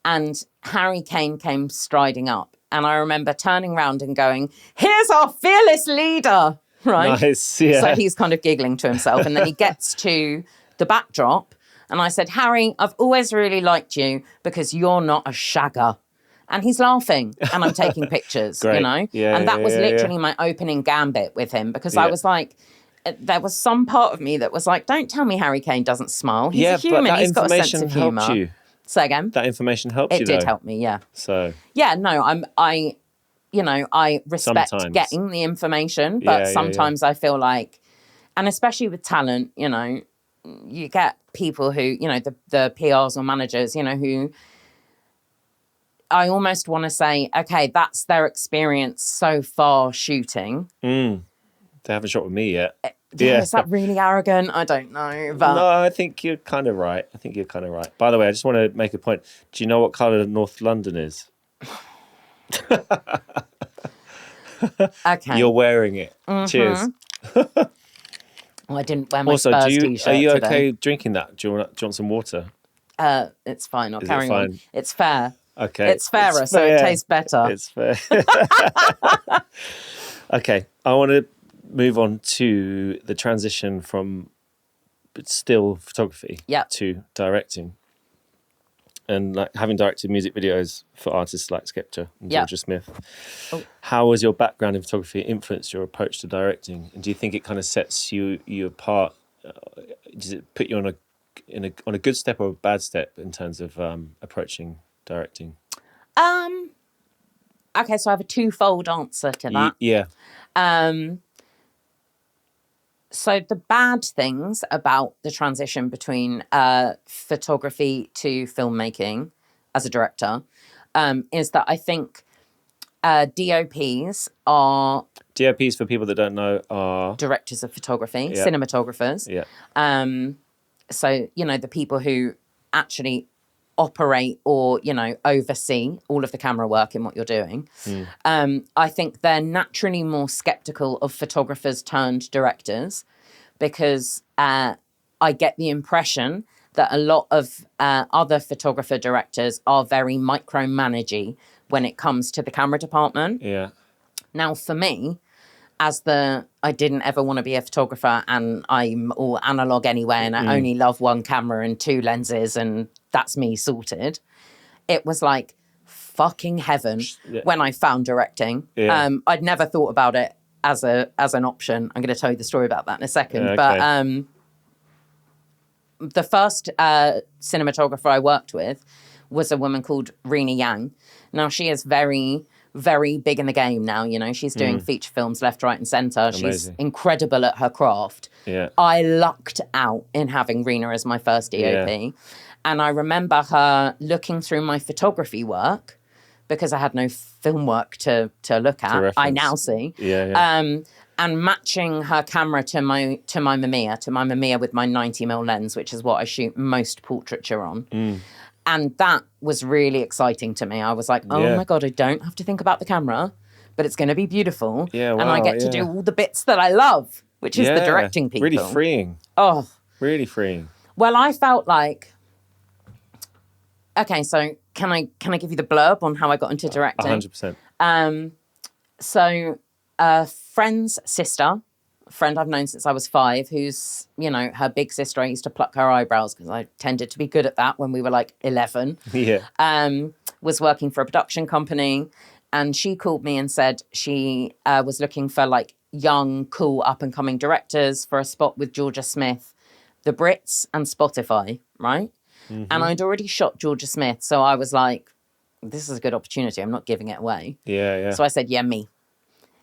And Harry Kane came striding up. And I remember turning around and going, here's our fearless leader, right? Nice, yeah. So he's kind of giggling to himself. And then he gets to the backdrop. And I said, Harry, I've always really liked you because you're not a shagger. And he's laughing and I'm taking pictures, Yeah, and that was literally my opening gambit with him because I was like, there was some part of me that was like, don't tell me Harry Kane doesn't smile. He's a human. But that he's got a sense of humour. Helped you. Say again? That information helped you, It did help me, yeah. So. Yeah, no, I respect getting the information, but sometimes I feel like, and especially with talent, you get people who, the PRs or managers, who I almost want to say, okay, that's their experience so far shooting. They haven't shot with me yet. Yeah, is that really arrogant? I don't know. But... No, I think you're kind of right. By the way, I just want to make a point. Do you know what colour North London is? Okay. You're wearing it. Cheers. Well, I didn't wear my Spurs t-shirt are you today. okay drinking that? Do you want some water? It's fine. I'll carry on. It's fair. Okay. It's fairer, so it tastes better. It's fair. Okay. I want to move on to the transition from still photography to directing. And like having directed music videos for artists like Skepta and Georgia Smith. Oh. How has your background in photography influenced your approach to directing? And do you think it kind of sets you apart? Does it put you on a good step or a bad step in terms of approaching directing? Okay, so I have a twofold answer to that. Yeah. So the bad things about the transition between photography to filmmaking as a director is that I think DOPs are... DOPs, for people that don't know, are... directors of photography, cinematographers. Yeah. So, the people who actually operate or, oversee all of the camera work in what you're doing. I think they're naturally more skeptical of photographers turned directors because I get the impression that a lot of other photographer directors are very micromanagey when it comes to the camera department. Yeah. Now, for me, I didn't ever want to be a photographer and I'm all analog anyway and I only love one camera and two lenses and that's me sorted. It was like fucking heaven when I found directing. Yeah. I'd never thought about it as an option. I'm going to tell you the story about that in a second. Okay. But the first cinematographer I worked with was a woman called Rena Yang. Now, she is very, very big in the game now. She's doing feature films left, right, and centre. Amazing. She's incredible at her craft. Yeah. I lucked out in having Rena as my first DOP. Yeah. And I remember her looking through my photography work because I had no film work to look at. I now see. Yeah. And matching her camera to my Mamiya with my 90mm lens, which is what I shoot most portraiture on. And that was really exciting to me. I was like, oh my God, I don't have to think about the camera, but it's going to be beautiful. Yeah, wow, and I get to do all the bits that I love, which is the directing people. Really freeing. Oh. Really freeing. Well, I felt like, okay, so can I give you the blurb on how I got into directing? 100%. So a friend's sister, a friend I've known since I was 5, who's, her big sister, I used to pluck her eyebrows because I tended to be good at that when we were like 11. Yeah. Was working for a production company and she called me and said she was looking for like young, cool, up-and-coming directors for a spot with Georgia Smith, the Brits and Spotify, right? Mm-hmm. And I'd already shot Georgia Smith, so I was like, this is a good opportunity. I'm not giving it away. Yeah. So I said, yeah, me.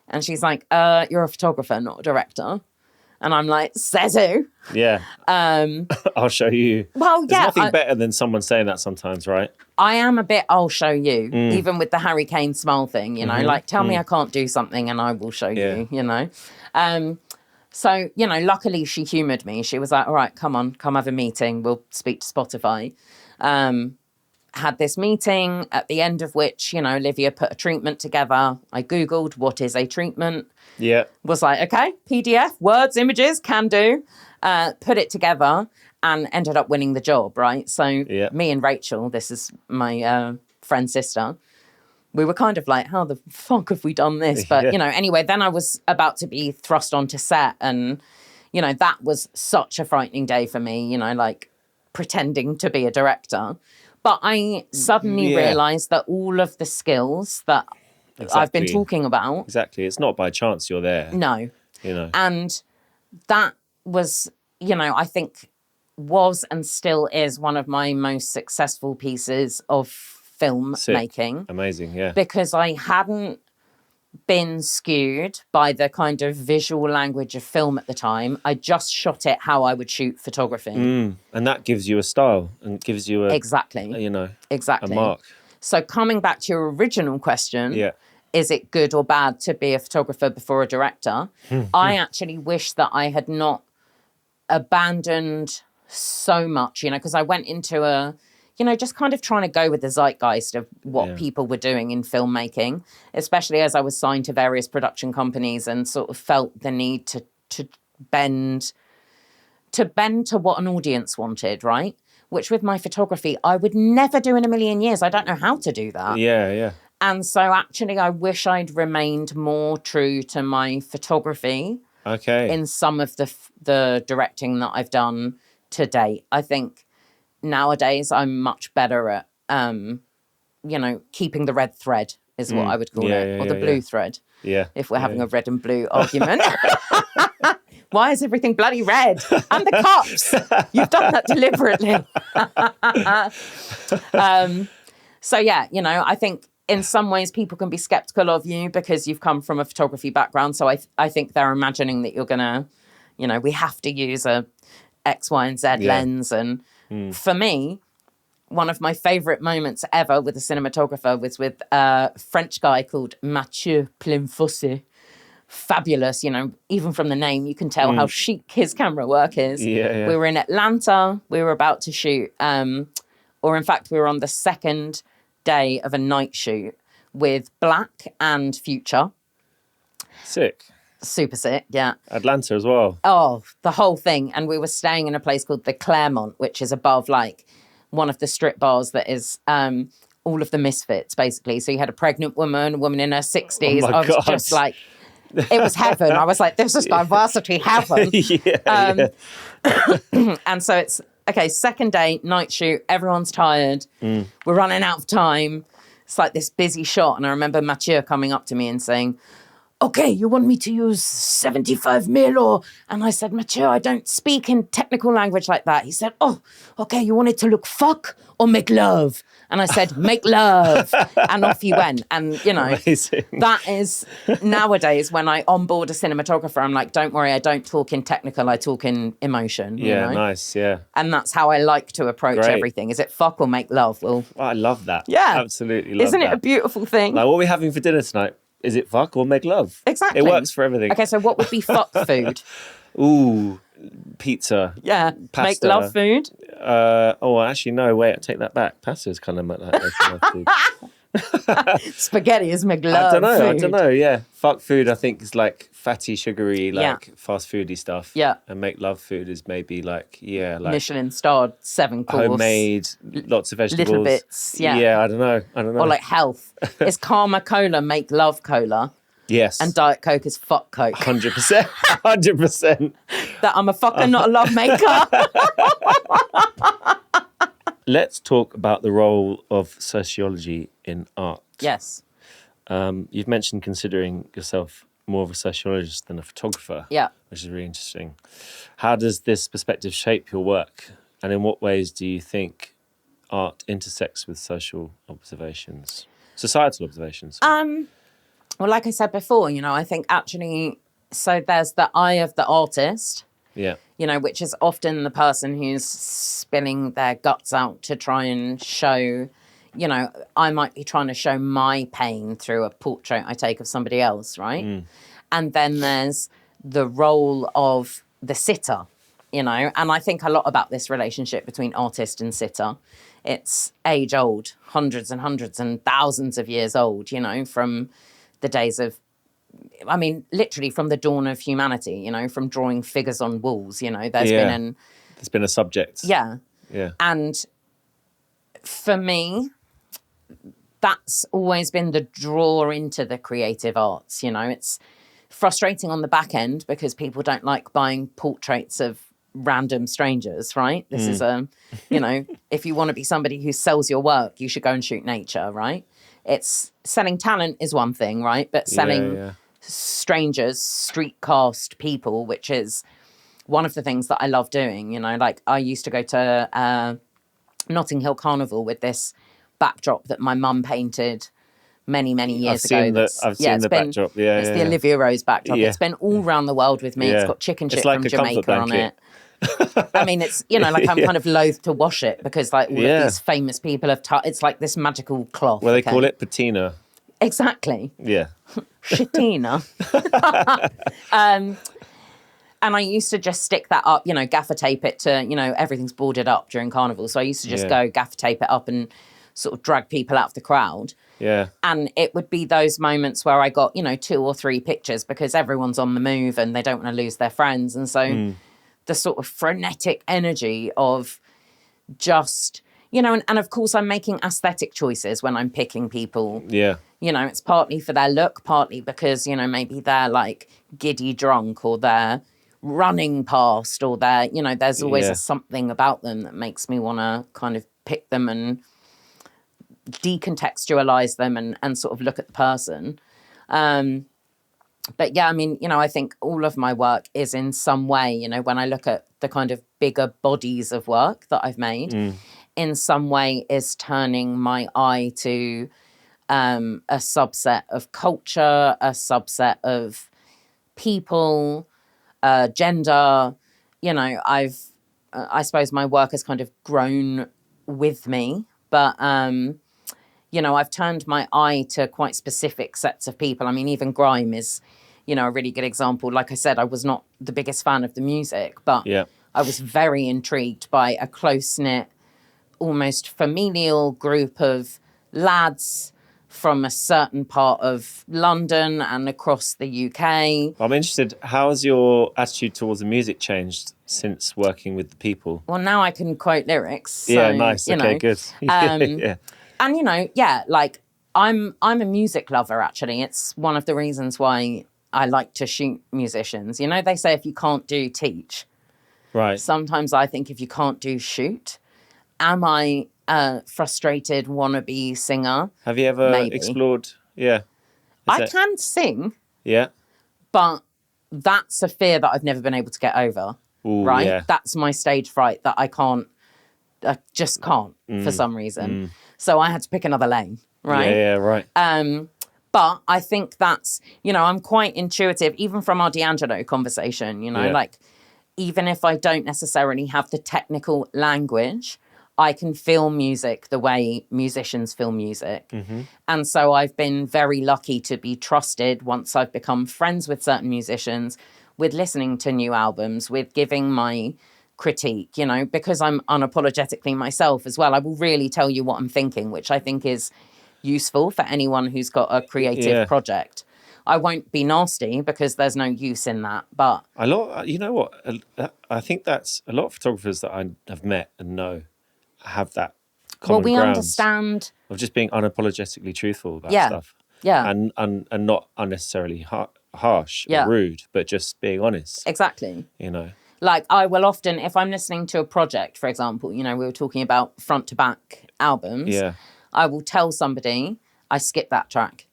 And she's like, you're a photographer, not a director. And I'm like, says who? Yeah. I'll show you. Well, yeah. There's nothing better than someone saying that sometimes, right? I am a bit, I'll show you, even with the Harry Kane smile thing, like tell me I can't do something and I will show you, So, luckily she humoured me. She was like, all right, come have a meeting. We'll speak to Spotify. Had this meeting at the end of which, Olivia put a treatment together. I Googled what is a treatment. Yeah. Was like, okay, PDF, words, images, can do. Put it together and ended up winning the job, right? So me and Rachel, this is my friend's sister, we were kind of like, how the fuck have we done this? But, anyway, then I was about to be thrust onto set and, that was such a frightening day for me, like pretending to be a director. But I suddenly realised that all of the skills that I've been talking about... Exactly. It's not by chance you're there. No. And that was, I think was and still is one of my most successful pieces of film making. Amazing, yeah. Because I hadn't been skewed by the kind of visual language of film at the time. I just shot it how I would shoot photography. And that gives you a style and gives you a... Exactly. A mark. So coming back to your original question, is it good or bad to be a photographer before a director? I actually wish that I had not abandoned so much, because I went into just kind of trying to go with the zeitgeist of what people were doing in filmmaking, especially as I was signed to various production companies and sort of felt the need to bend to what an audience wanted, right? Which with my photography, I would never do in a million years. I don't know how to do that. Yeah. And so actually, I wish I'd remained more true to my photography in some of the directing that I've done to date. I think nowadays I'm much better at, keeping the red thread is what I would call it, or the blue thread. Yeah. If we're having a red and blue argument. Why is everything bloody red? And the cups. You've done that deliberately. So yeah, I think in some ways people can be skeptical of you because you've come from a photography background. So I think they're imagining that you're gonna, we have to use a X, Y, and Z lens. And for me, one of my favorite moments ever with a cinematographer was with a French guy called Mathieu Plimfossé. Fabulous, even from the name, you can tell how chic his camera work is. Yeah. We were in Atlanta. We were about to shoot, or in fact, we were on the second day of a night shoot with Black and Future. Sick. Super sick, yeah. Atlanta as well. Oh, the whole thing. And we were staying in a place called the Claremont, which is above like one of the strip bars that is all of the misfits, basically. So you had a pregnant woman, a woman in her 60s. Oh my I was God. just like, it was heaven. I was like, this is diversity heaven. And so it's, okay, second day, night shoot, everyone's tired. We're running out of time. It's like this busy shot. And I remember Mathieu coming up to me and saying, okay, you want me to use 75 mil or... And I said, Mathieu, I don't speak in technical language like that. He said, oh, okay, you want it to look fuck or make love? And I said, make love. And off he went. And, Amazing. That is nowadays when I onboard a cinematographer, I'm like, don't worry, I don't talk in technical, I talk in emotion. Yeah, nice, yeah. And that's how I like to approach everything. Is it fuck or make love? Well, I love that. Yeah. Absolutely love Isn't that. it a beautiful thing? Like, what are we having for dinner tonight? Is it fuck or make love? Exactly. It works for everything. Okay, so what would be fuck food? Ooh, pizza. Yeah. Pasta. Make love food? Actually, no, wait, I take that back. Pasta is kind of like food. Spaghetti is make love food. I don't know, yeah. Fuck food, I think, is like fatty, sugary, like fast foody stuff. Yeah. And make love food is maybe like Michelin starred 7-course. Homemade, lots of vegetables. Little bits, yeah. Yeah, I don't know. Or like health. Is Karma Cola make love cola? Yes. And Diet Coke is fuck Coke. 100%. 100%. That I'm a fucker, not a love maker. Let's talk about the role of sociology in art. Yes. You've mentioned considering yourself more of a sociologist than a photographer. Yeah. Which is really interesting. How does this perspective shape your work? And in what ways do you think art intersects with social observations? Societal observations? Well, like I said before, I think actually, so there's the eye of the artist. Yeah. Which is often the person who's spilling their guts out to try and show, I might be trying to show my pain through a portrait I take of somebody else, right? And then there's the role of the sitter, and I think a lot about this relationship between artist and sitter. It's age old, hundreds and hundreds and thousands of years old, from the days of, literally from the dawn of humanity, from drawing figures on walls, there's been a subject. Yeah. Yeah. And for me, that's always been the draw into the creative arts, It's frustrating on the back end because people don't like buying portraits of random strangers, right? This is if you want to be somebody who sells your work, you should go and shoot nature, right? It's selling talent is one thing, right? But selling strangers, street cast people, which is one of the things that I love doing. Like I used to go to Notting Hill Carnival with this backdrop that my mum painted many years ago. I've seen the backdrop. It's the Olivia Rose backdrop. It's been all around the world with me. It's got chicken chip from Jamaica on it. I mean, it's, like I'm kind of loath to wash it because like all of these famous people have it's like this magical cloth. Well, they call it patina. Exactly. Yeah. Shitina. And I used to just stick that up, gaffer tape it to, everything's boarded up during Carnival. So I used to just go gaffer tape it up and sort of drag people out of the crowd. Yeah. And it would be those moments where I got, 2 or 3 pictures because everyone's on the move and they don't want to lose their friends. And so the sort of frenetic energy of just, and of course I'm making aesthetic choices when I'm picking people. Yeah. It's partly for their look, partly because, maybe they're like giddy drunk or they're running past or they're, there's always something about them that makes me want to kind of pick them and decontextualize them and sort of look at the person. But yeah, I mean, I think all of my work is in some way, when I look at the kind of bigger bodies of work that I've made, in some way is turning my eye to a subset of culture, a subset of people, gender. I suppose my work has kind of grown with me, but I've turned my eye to quite specific sets of people. I mean, even grime is, a really good example. Like I said, I was not the biggest fan of the music, but I was very intrigued by a close-knit, almost familial group of lads from a certain part of London and across the UK. I'm interested, how has your attitude towards the music changed since working with the people? Well, now I can quote lyrics. So, yeah, nice. Okay, good. Yeah. And, like I'm a music lover, actually. It's one of the reasons why I like to shoot musicians. They say if you can't do, teach. Right. Sometimes I think if you can't do, shoot. Am I a frustrated wannabe singer? Have you ever explored? Yeah. I can sing. Yeah. But that's a fear that I've never been able to get over. Ooh, right? Yeah. That's my stage fright that I just can't for some reason. So I had to pick another lane, right? Yeah, right. But I think that's, I'm quite intuitive, even from our D'Angelo conversation, like even if I don't necessarily have the technical language, I can feel music the way musicians feel music. And so I've been very lucky to be trusted once I've become friends with certain musicians, with listening to new albums, with giving my critique, because I'm unapologetically myself as well. I will really tell you what I'm thinking, which I think is useful for anyone who's got a creative project. I won't be nasty because there's no use in that. But you know what? I think that's a lot of photographers that I have met and know have that common ground understand of just being unapologetically truthful about stuff. Yeah. And not unnecessarily harsh or rude, but just being honest. Exactly. Like I will often, if I'm listening to a project, for example, we were talking about front to back albums. Yeah. I will tell somebody, I skip that track.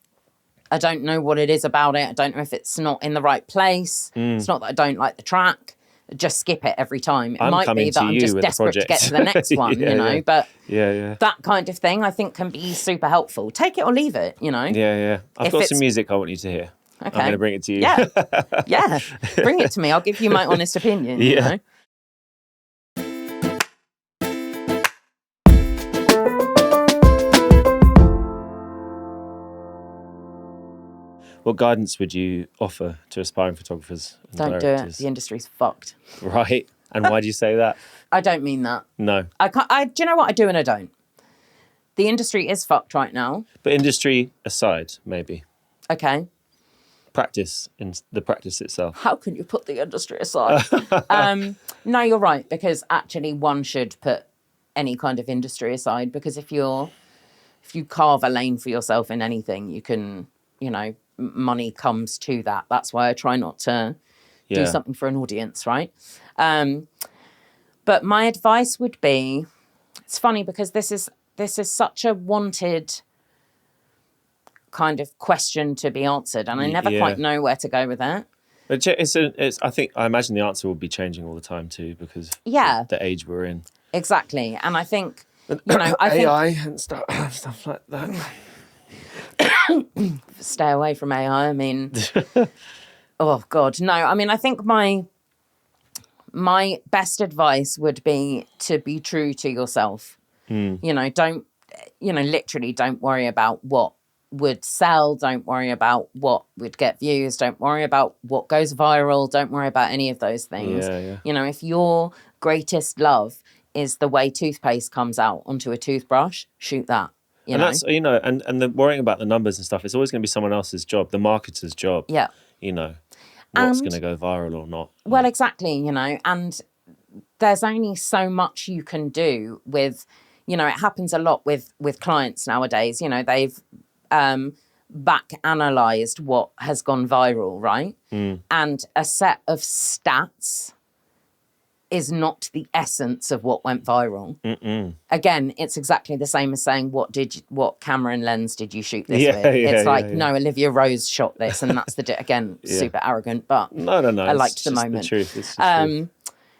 I don't know what it is about it. I don't know if it's not in the right place. It's not that I don't like the track. Just skip it every time. It might be that I'm just desperate to get to the next one, but that kind of thing I think can be super helpful. Take it or leave it, Yeah. I've got some music I want you to hear. Okay. I'm going to bring it to you. Yeah. Bring it to me. I'll give you my honest opinion, you know? What guidance would you offer to aspiring photographers and Don't directors? do it. The industry's fucked. Right. And why do you say that? I don't mean that. No. Do you know what? I do and I don't. The industry is fucked right now. But industry aside, maybe. Okay. Practice, in the practice itself. How can you put the industry aside? No, you're right, because actually one should put any kind of industry aside, because if you carve a lane for yourself in anything, you can, money comes to that. That's why I try not to do something for an audience, right? But my advice would be, it's funny because this is such a wanted kind of question to be answered, and I never quite know where to go with it. But I imagine the answer will be changing all the time too, because the age we're in. Exactly, and I think AI and stuff like that. Stay away from AI. I mean, oh God, no. I mean, I think my my best advice would be to be true to yourself. Don't, literally don't worry about what would sell. Don't worry about what would get views. Don't worry about what goes viral. Don't worry about any of those things. If your greatest love is the way toothpaste comes out onto a toothbrush, shoot that. That's, and the worrying about the numbers and stuff, it's always going to be someone else's job, the marketer's job. Yeah. What's going to go viral or not. Well, exactly, and there's only so much you can do with, it happens a lot with clients nowadays. They've back analysed what has gone viral, right? And a set of stats is not the essence of what went viral. Again, it's exactly the same as saying what camera and lens did you shoot this with? No, Olivia Rose shot this, and that's super arrogant, but no, I liked the moment. The truth. It's the truth.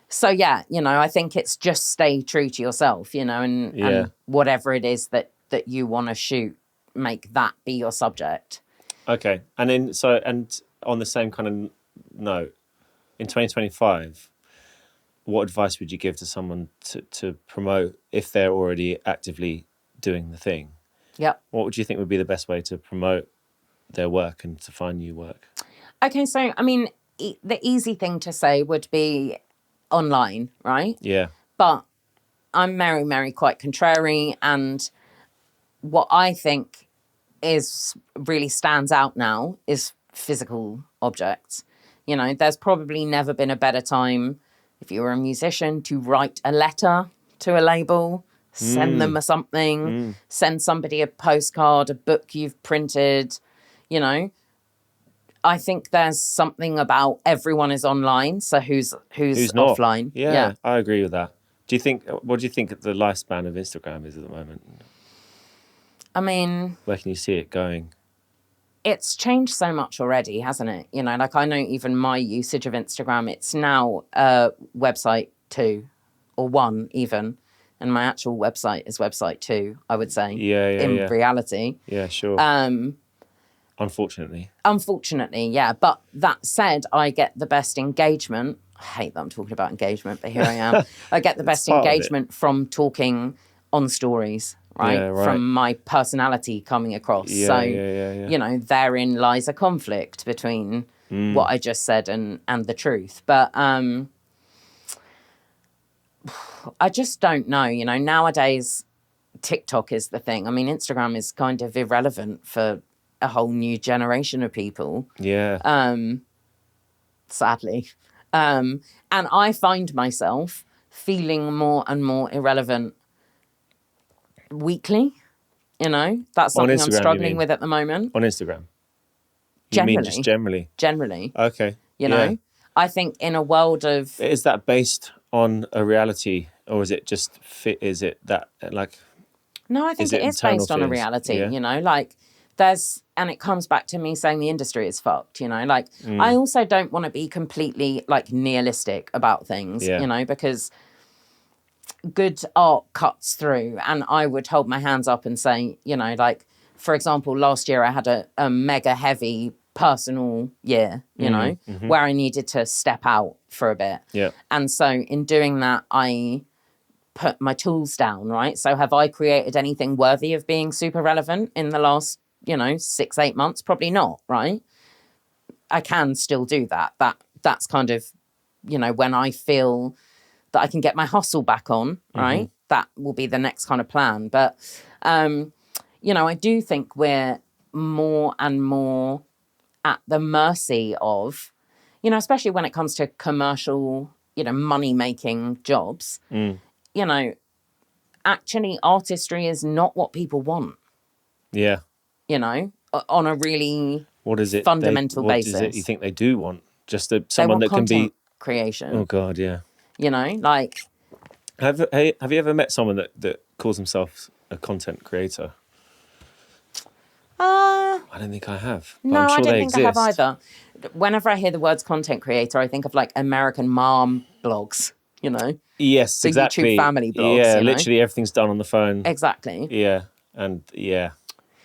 So I think it's just stay true to yourself, and whatever it is that you want to shoot, make that be your subject. Okay, and on the same kind of note, in 2025. What advice would you give to someone to promote if they're already actively doing the thing? Yeah. What would you think would be the best way to promote their work and to find new work? Okay, so, the easy thing to say would be online, right? Yeah. But I'm very quite contrary, and what I think really stands out now is physical objects. There's probably never been a better time, if you were a musician, to write a letter to a label, send them something, send somebody a postcard, a book you've printed, I think there's something about everyone is online, so who's not offline? Yeah, I agree with that. What do you think the lifespan of Instagram is at the moment? Where can you see it going? It's changed so much already, hasn't it? I know even my usage of Instagram, it's now website 2 or 1 even. And my actual website is website 2, I would say. In reality. Yeah, sure. Unfortunately, yeah. But that said, I get the best engagement. I hate that I'm talking about engagement, but here I am. I get the best engagement from talking on stories. Right? Yeah, right. From my personality coming across. Therein lies a conflict between what I just said and the truth. But I just don't know. Nowadays, TikTok is the thing. Instagram is kind of irrelevant for a whole new generation of people. Yeah. Sadly. And I find myself feeling more and more irrelevant weekly. That's something I'm struggling with at the moment. On Instagram? Generally. You mean just generally? Generally. Okay. I think in a world of... Is that based on a reality, or is it just is it that like... No, I think it is based on a reality, there's... And it comes back to me saying the industry is fucked, I also don't want to be completely nihilistic about things, because good art cuts through, and I would hold my hands up and say, for example, last year I had a mega heavy personal year, where I needed to step out for a bit. Yeah. And so in doing that, I put my tools down, right? So have I created anything worthy of being super relevant in the last, 6-8 months? Probably not, right? I can still do that. That's kind of, when I feel that I can get my hustle back on, right? That will be the next kind of plan. But, I do think we're more and more at the mercy of, especially when it comes to commercial, money-making jobs, actually artistry is not what people want. Yeah. On a really fundamental basis. What is it you think they do want? Just someone that can be... creation. Oh, God, yeah. Have you ever met someone that calls himself a content creator? I don't think I have. No, I'm sure I don't think exist. I have either. Whenever I hear the words content creator, I think of American mom blogs, Yes, the exactly. YouTube family blogs. Yeah, literally everything's done on the phone. Exactly. Yeah, and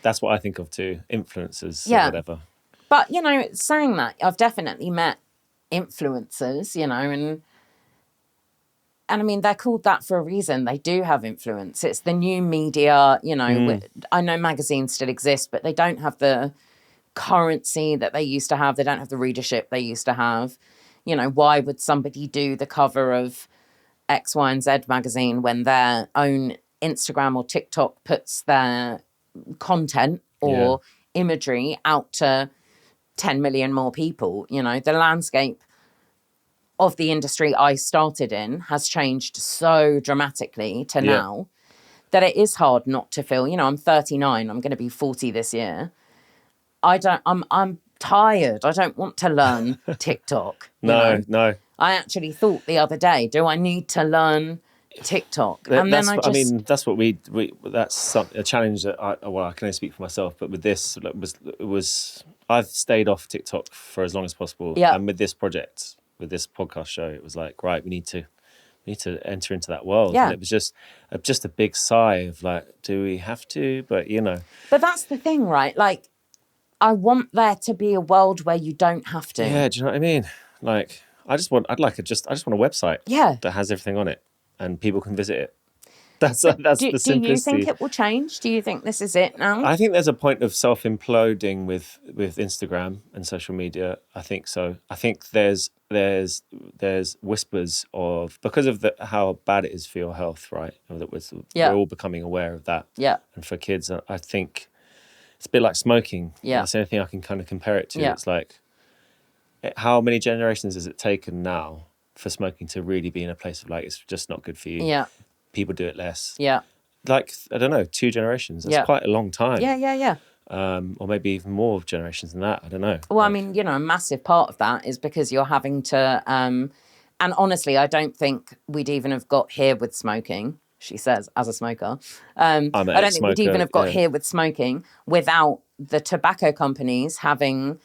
that's what I think of too, influencers or whatever. But, saying that, I've definitely met influencers, and And I mean, they're called that for a reason. They do have influence. It's the new media, you know. I know magazines still exist, but they don't have the currency that they used to have. They don't have the readership they used to have. You know, why would somebody do the cover of X, Y, and Z magazine when their own Instagram or TikTok puts their content or imagery out to 10 million more people? You know, the landscape of the industry I started in has changed so dramatically to now that it is hard not to feel, you know, I'm 39, I'm going to be 40 this year. I'm tired. I don't want to learn TikTok. No. I actually thought the other day, do I need to learn TikTok? And that's what we that's a challenge that I can only speak for myself, but with this it was I've stayed off TikTok for as long as possible. And with this project, with this podcast show, it was like, right, we need to enter into that world. And it was just a big sigh of like, do we have to? But you know. But that's the thing, right? Like, I want there to be a world where you don't have to. Yeah, do you know what I mean? Like, I just want a website that has everything on it and people can visit it. That's the simplicity. Do you think it will change? Do you think this is it now? I think there's a point of self-imploding with Instagram and social media. I think so. I think there's whispers of, because of how bad it is for your health, right? We're all becoming aware of that. Yeah. And for kids, I think it's a bit like smoking. Yeah. That's the only thing I can kind of compare it to. Yeah. It's like, how many generations has it taken now for smoking to really be in a place of like, it's just not good for you? Yeah. People do it less. Yeah. Like, I don't know, 2 generations. That's quite a long time. Yeah. Or maybe even more generations than that. I don't know. Well, I mean, you know, a massive part of that is because you're having to, and honestly, I don't think we'd even have got here with smoking, she says, as a smoker. I don't think we'd even have got here with smoking without the tobacco companies having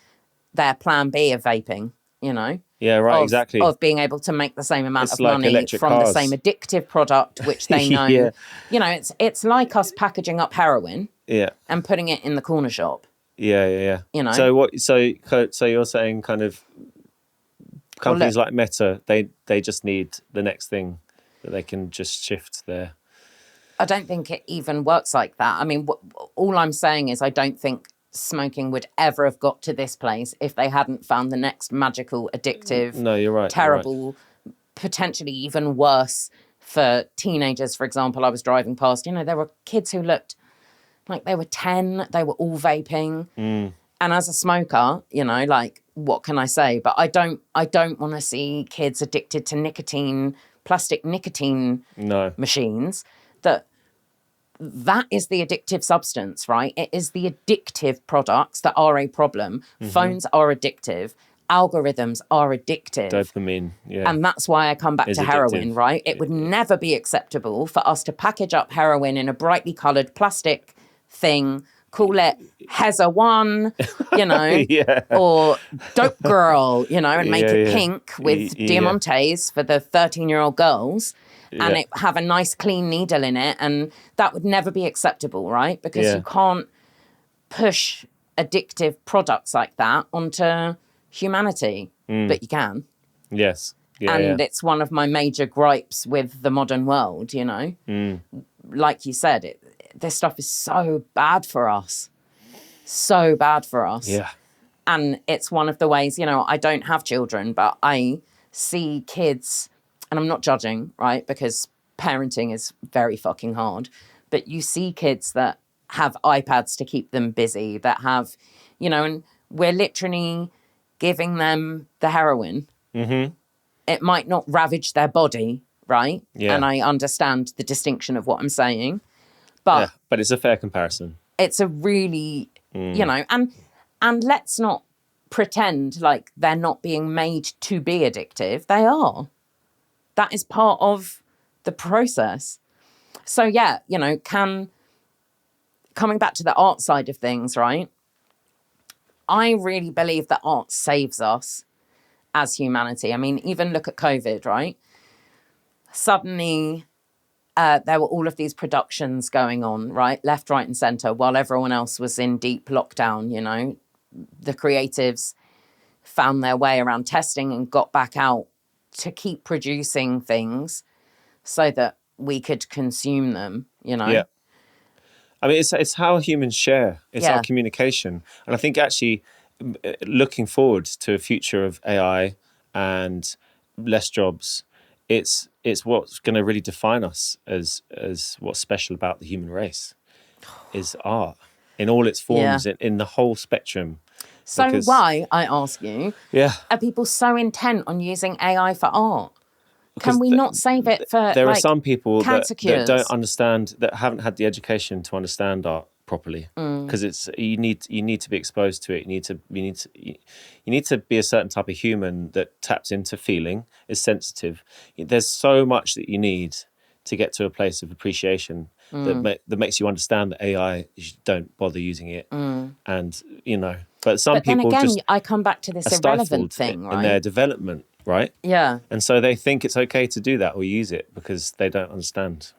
their plan B of vaping, you know? Yeah, right, exactly. Of being able to make the same amount of money from the same addictive product, which they know. You know, it's like us packaging up heroin and putting it in the corner shop. Yeah. You know? So you're saying kind of companies like Meta, they just need the next thing that they can just shift there. I don't think it even works like that. I mean, all I'm saying is I don't think smoking would ever have got to this place if they hadn't found the next magical, addictive, you're right, terrible, potentially even worse for teenagers. For example, I was driving past, you know, there were kids who looked like they were 10, they were all vaping. And as a smoker, you know, like, what can I say? But I don't want to see kids addicted to plastic nicotine machines. That is the addictive substance, right? It is the addictive products that are a problem. Phones are addictive. Algorithms are addictive. Dopamine, And that's why I come back to heroin, right? It would never be acceptable for us to package up heroin in a brightly coloured plastic thing, call it Heza One, you know, or Dope Girl, you know, and make it pink with diamantes for the 13-year-old girls. And it have a nice clean needle in it, and that would never be acceptable, right? Because you can't push addictive products like that onto humanity, but you can. Yes. It's one of my major gripes with the modern world, you know? Like you said, this stuff is so bad for us. So bad for us. Yeah. And it's one of the ways, you know, I don't have children, but I see kids... And I'm not judging, right? Because parenting is very fucking hard. But you see kids that have iPads to keep them busy, that have, you know, and we're literally giving them the heroin. It might not ravage their body, right? Yeah. And I understand the distinction of what I'm saying. But it's a fair comparison. It's a really, you know, and let's not pretend like they're not being made to be addictive. They are. That is part of the process. So, yeah, you know, coming back to the art side of things, right? I really believe that art saves us as humanity. I mean, even look at COVID, right? Suddenly, there were all of these productions going on, right? Left, right, and centre, while everyone else was in deep lockdown, you know. The creatives found their way around testing and got back out to keep producing things. so that we could consume them, you know? Yeah. I mean, it's how humans share. It's our communication. And I think actually looking forward to a future of AI and less jobs, it's what's going to really define us as what's special about the human race is art in all its forms, in the whole spectrum. So why, I ask you, are people so intent on using AI for art? Can we not save it for there are some people that don't understand, that haven't had the education to understand art properly, because it's you need to be exposed to it. You need to be a certain type of human that taps into feeling, is sensitive. There's so much that you need to get to a place of appreciation that makes you understand that AI, you don't bother using it. And but some people then again, just I come back to this irrelevant thing, right? In their development, right? Yeah. And so they think it's okay to do that or use it because they don't understand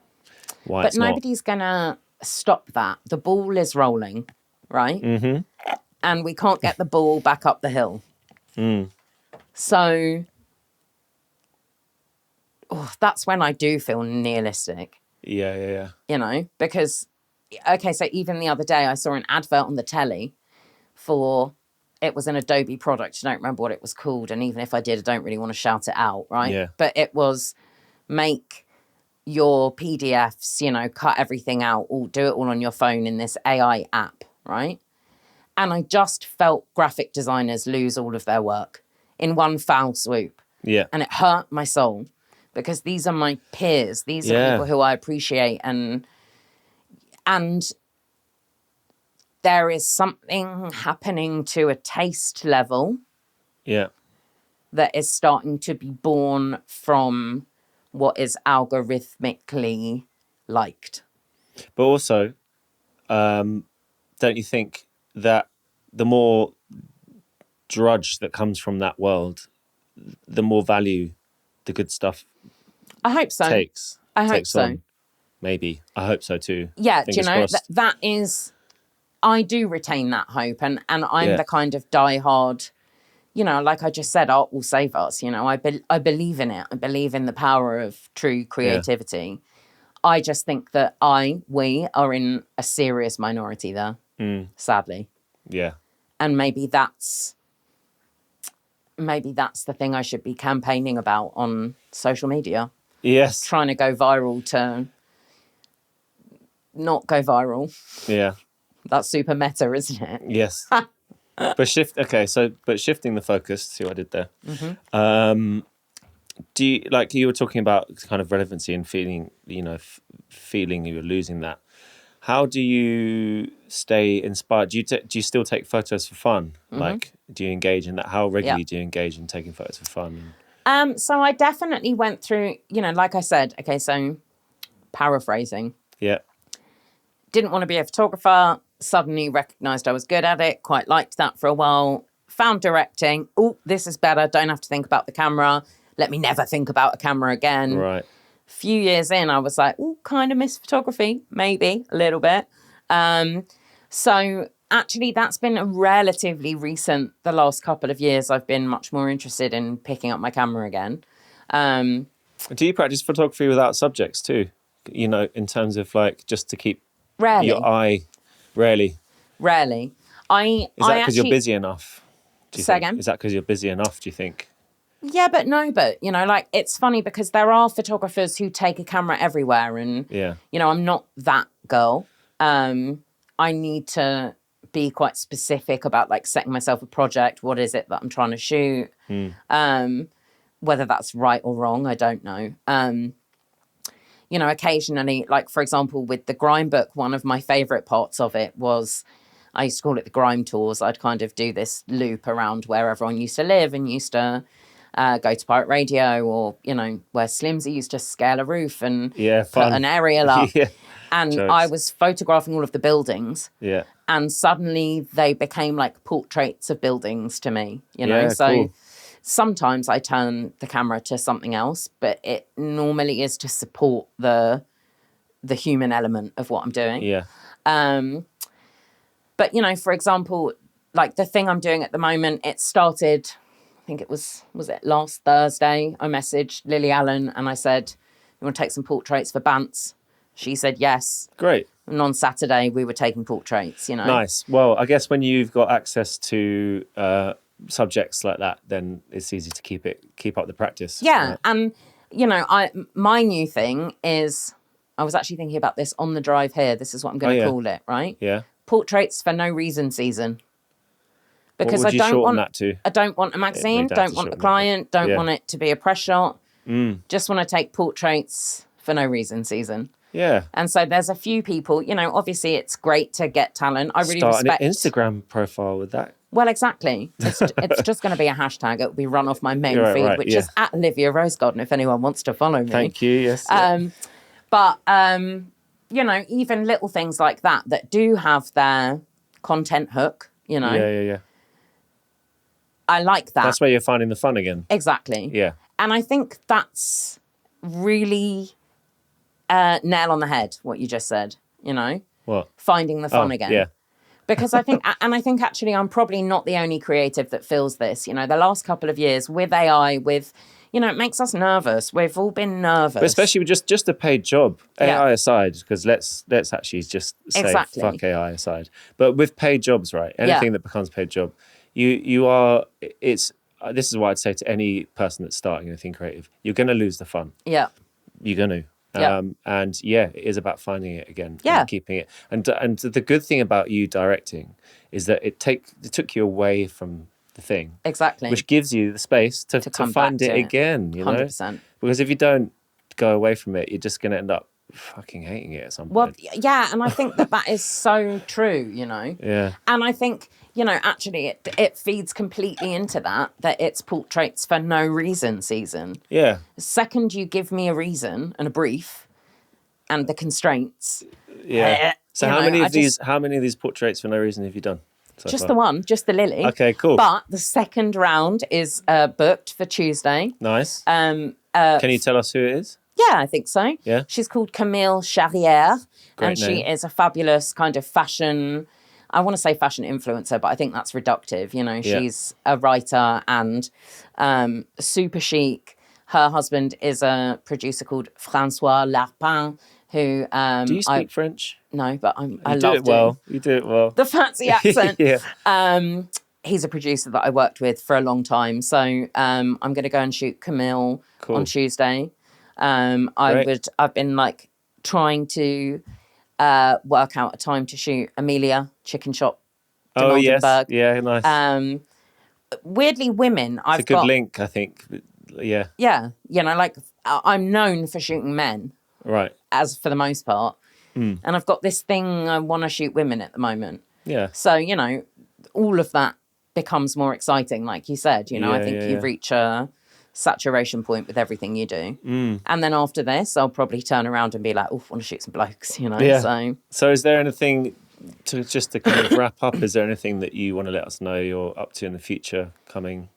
why it's not. But nobody's going to stop that. The ball is rolling, right? Mm-hmm. And we can't get the ball back up the hill. So that's when I do feel nihilistic. Yeah. Because, okay, so even the other day I saw an advert on the telly it was an Adobe product. I don't remember what it was called. And even if I did, I don't really want to shout it out, right? Yeah. But it was make your PDFs, cut everything out, or do it all on your phone in this AI app, right? And I just felt graphic designers lose all of their work in one foul swoop. Yeah. And it hurt my soul because these are my peers. These are people who I appreciate and there is something happening to a taste level that is starting to be born from what is algorithmically liked. But also, don't you think that the more drudge that comes from that world, the more value the good stuff I hope so. takes so. On? Maybe. I hope so too. Yeah, do you know, that is... I do retain that hope, and I'm the kind of diehard, like I just said, art will save us. I believe in it. I believe in the power of true creativity. I just think that we are in a serious minority there, sadly. Yeah. And maybe that's the thing I should be campaigning about on social media. Yes. Trying to go viral to not go viral. Yeah. That's super meta, isn't it? Yes. But shifting the focus, see what I did there. Mm-hmm. Do you, like you were talking about kind of relevancy and feeling, feeling you're losing that. How do you stay inspired? Do you still take photos for fun? Mm-hmm. Like, do you engage in that? How regularly do you engage in taking photos for fun? So I definitely went through, like I said, okay, so paraphrasing. Yeah. Didn't want to be a photographer. Suddenly recognised I was good at it. Quite liked that for a while. Found directing. Oh, this is better. Don't have to think about the camera. Let me never think about a camera again. Right. Few years in, I was like, oh, kind of miss photography. Maybe a little bit. So actually, that's been a relatively recent, the last couple of years, I've been much more interested in picking up my camera again. Do you practice photography without subjects too? In terms of like, just to keep your eye... Rarely. Is that because you're busy enough? Again? Is that because you're busy enough, do you think? Yeah, but no, it's funny because there are photographers who take a camera everywhere and, I'm not that girl. I need to be quite specific about like setting myself a project. What is it that I'm trying to shoot? Whether that's right or wrong, I don't know. Occasionally, like, for example, with the Grime book, one of my favourite parts of it was, I used to call it the Grime Tours. I'd kind of do this loop around where everyone used to live and used to go to pirate radio or, where Slimsy used to scale a roof and put an aerial up. And jokes. I was photographing all of the buildings. Yeah. And suddenly they became like portraits of buildings to me, So cool. Sometimes I turn the camera to something else, but it normally is to support the human element of what I'm doing. Yeah. But, for example, like the thing I'm doing at the moment, it started, I think it was it last Thursday? I messaged Lily Allen and I said, you want to take some portraits for Bants? She said yes. Great. And on Saturday, we were taking portraits, you know. Nice. Well, I guess when you've got access to subjects like that, then it's easy to keep up the practice. Yeah. Right? And, you know, my new thing is, I was actually thinking about this on the drive here. This is what I'm going to call it, right? Yeah. Portraits for no reason season. Because what would you shorten that to? I don't want a magazine, don't want the client, don't want it to be a press shot. Just want to take portraits for no reason season. Yeah. And so there's a few people, you know, obviously it's great to get talent. I really Start respect... an Instagram profile with that. Well, exactly. It's just going to be a hashtag. It will be run off my main feed, which is at Olivia Rosegarden, if anyone wants to follow me. Thank you, yes. But, you know, even little things like that do have their content hook, you know. Yeah. I like that. That's where you're finding the fun again. Exactly. Yeah. And I think that's really nail on the head, what you just said, you know? What? Finding the fun again. Yeah. Because I think actually I'm probably not the only creative that feels this. You know, the last couple of years with AI, you know, it makes us nervous. We've all been nervous. But especially with just a paid job, AI aside, because let's actually just say fuck AI aside. But with paid jobs, right? Anything that becomes paid job, you are, this is what I'd say to any person that's starting anything creative. You're going to lose the fun. Yeah. You're going to. And it is about finding it again and keeping it. And the good thing about you directing is that it took you away from the thing. Exactly. Which gives you the space to find it again, you know? 100%. Because if you don't go away from it, you're just going to end up fucking hating it at some point. Well, yeah, and I think that is so true, you know? Yeah. And I think, you know, actually it feeds completely into that it's portraits for no reason season. Yeah. The second you give me a reason and a brief and the constraints. Yeah. So how many of these portraits for no reason have you done? Just the one, just the Lily. Okay, cool. But the second round is booked for Tuesday. Nice. Can you tell us who it is? Yeah, I think so. Yeah. She's called Camille Charrière. Great name. She is a fabulous kind of fashion, I want to say fashion influencer, but I think that's reductive. You know, she's a writer and super chic. Her husband is a producer called François Larpin, who... Do you speak French? No, but I love it. You do it well. The fancy accent. Yeah. He's a producer that I worked with for a long time. So I'm going to go and shoot Camille on Tuesday. I've been like trying to work out a time to shoot Amelia Chicken Shop. Oh, yes. Yeah, nice. Weirdly, women, it's a good link, I think. Yeah. Yeah. You know, like I'm known for shooting men. Right. As for the most part. And I've got this thing, I want to shoot women at the moment. Yeah. So, you know, all of that becomes more exciting, like you said. You know, I think you reach a saturation point with everything you do. And then after this, I'll probably turn around and be like, oh, I want to shoot some blokes, you know? Yeah. So is there anything, to kind of wrap up, is there anything that you want to let us know you're up to in the future coming?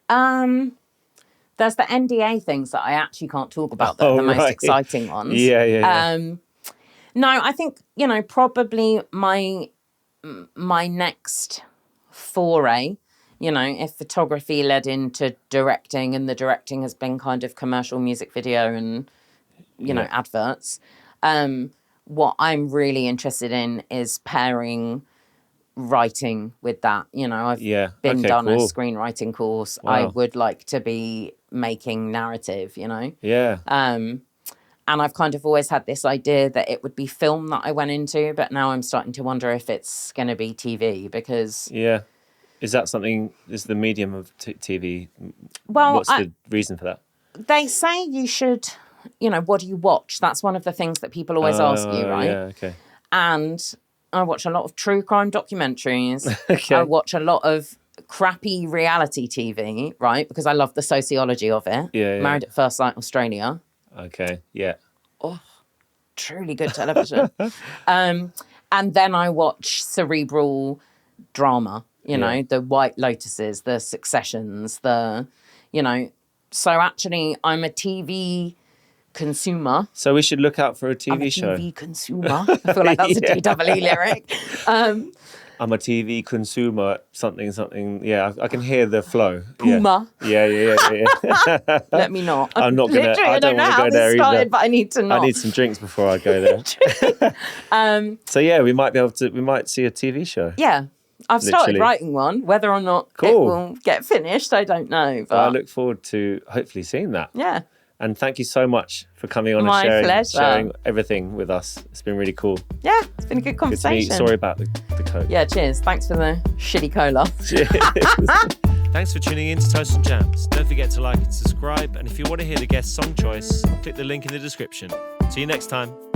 There's the NDA things that I actually can't talk about that are the most exciting ones. Yeah. No, I think, you know, probably my next foray, you know, if photography led into directing and the directing has been kind of commercial music video and, you know, adverts, what I'm really interested in is pairing writing with that. You know, I've been done a screenwriting course. Wow. I would like to be making narrative, you know? Yeah. And I've kind of always had this idea that it would be film that I went into, but now I'm starting to wonder if it's going to be TV because... Yeah. Is that something, is the medium of TV? Well, what's the reason for that? They say you should, you know, what do you watch? That's one of the things that people always ask you, right? Yeah, okay. And I watch a lot of true crime documentaries. Okay. I watch a lot of crappy reality TV, right? Because I love the sociology of it. Yeah. Married at First Sight Australia. Okay, yeah. Oh, truly good television. And then I watch cerebral drama, you know, the White Lotuses, the Successions, you know. So actually, I'm a TV consumer. So we should look out for a TV show. I'm a TV consumer. I feel like that's a DWE lyric. I'm a TV consumer, something. Yeah, I can hear the flow. Puma. Yeah. Let me not. I'm not going to. I don't want to go there either. But I need to not. I need some drinks before I go there. So yeah, we might see a TV show. Yeah. I've started writing one. Whether or not it will get finished, I don't know. But I look forward to hopefully seeing that. Yeah. And thank you so much for coming on and sharing everything with us. It's been really cool. Yeah, it's been a good conversation. Good to meet you. Sorry about the Coke. Yeah, cheers. Thanks for the shitty cola. Cheers. Thanks for tuning in to Toast and Jams. Don't forget to like and subscribe. And if you want to hear the guest song choice, click the link in the description. See you next time.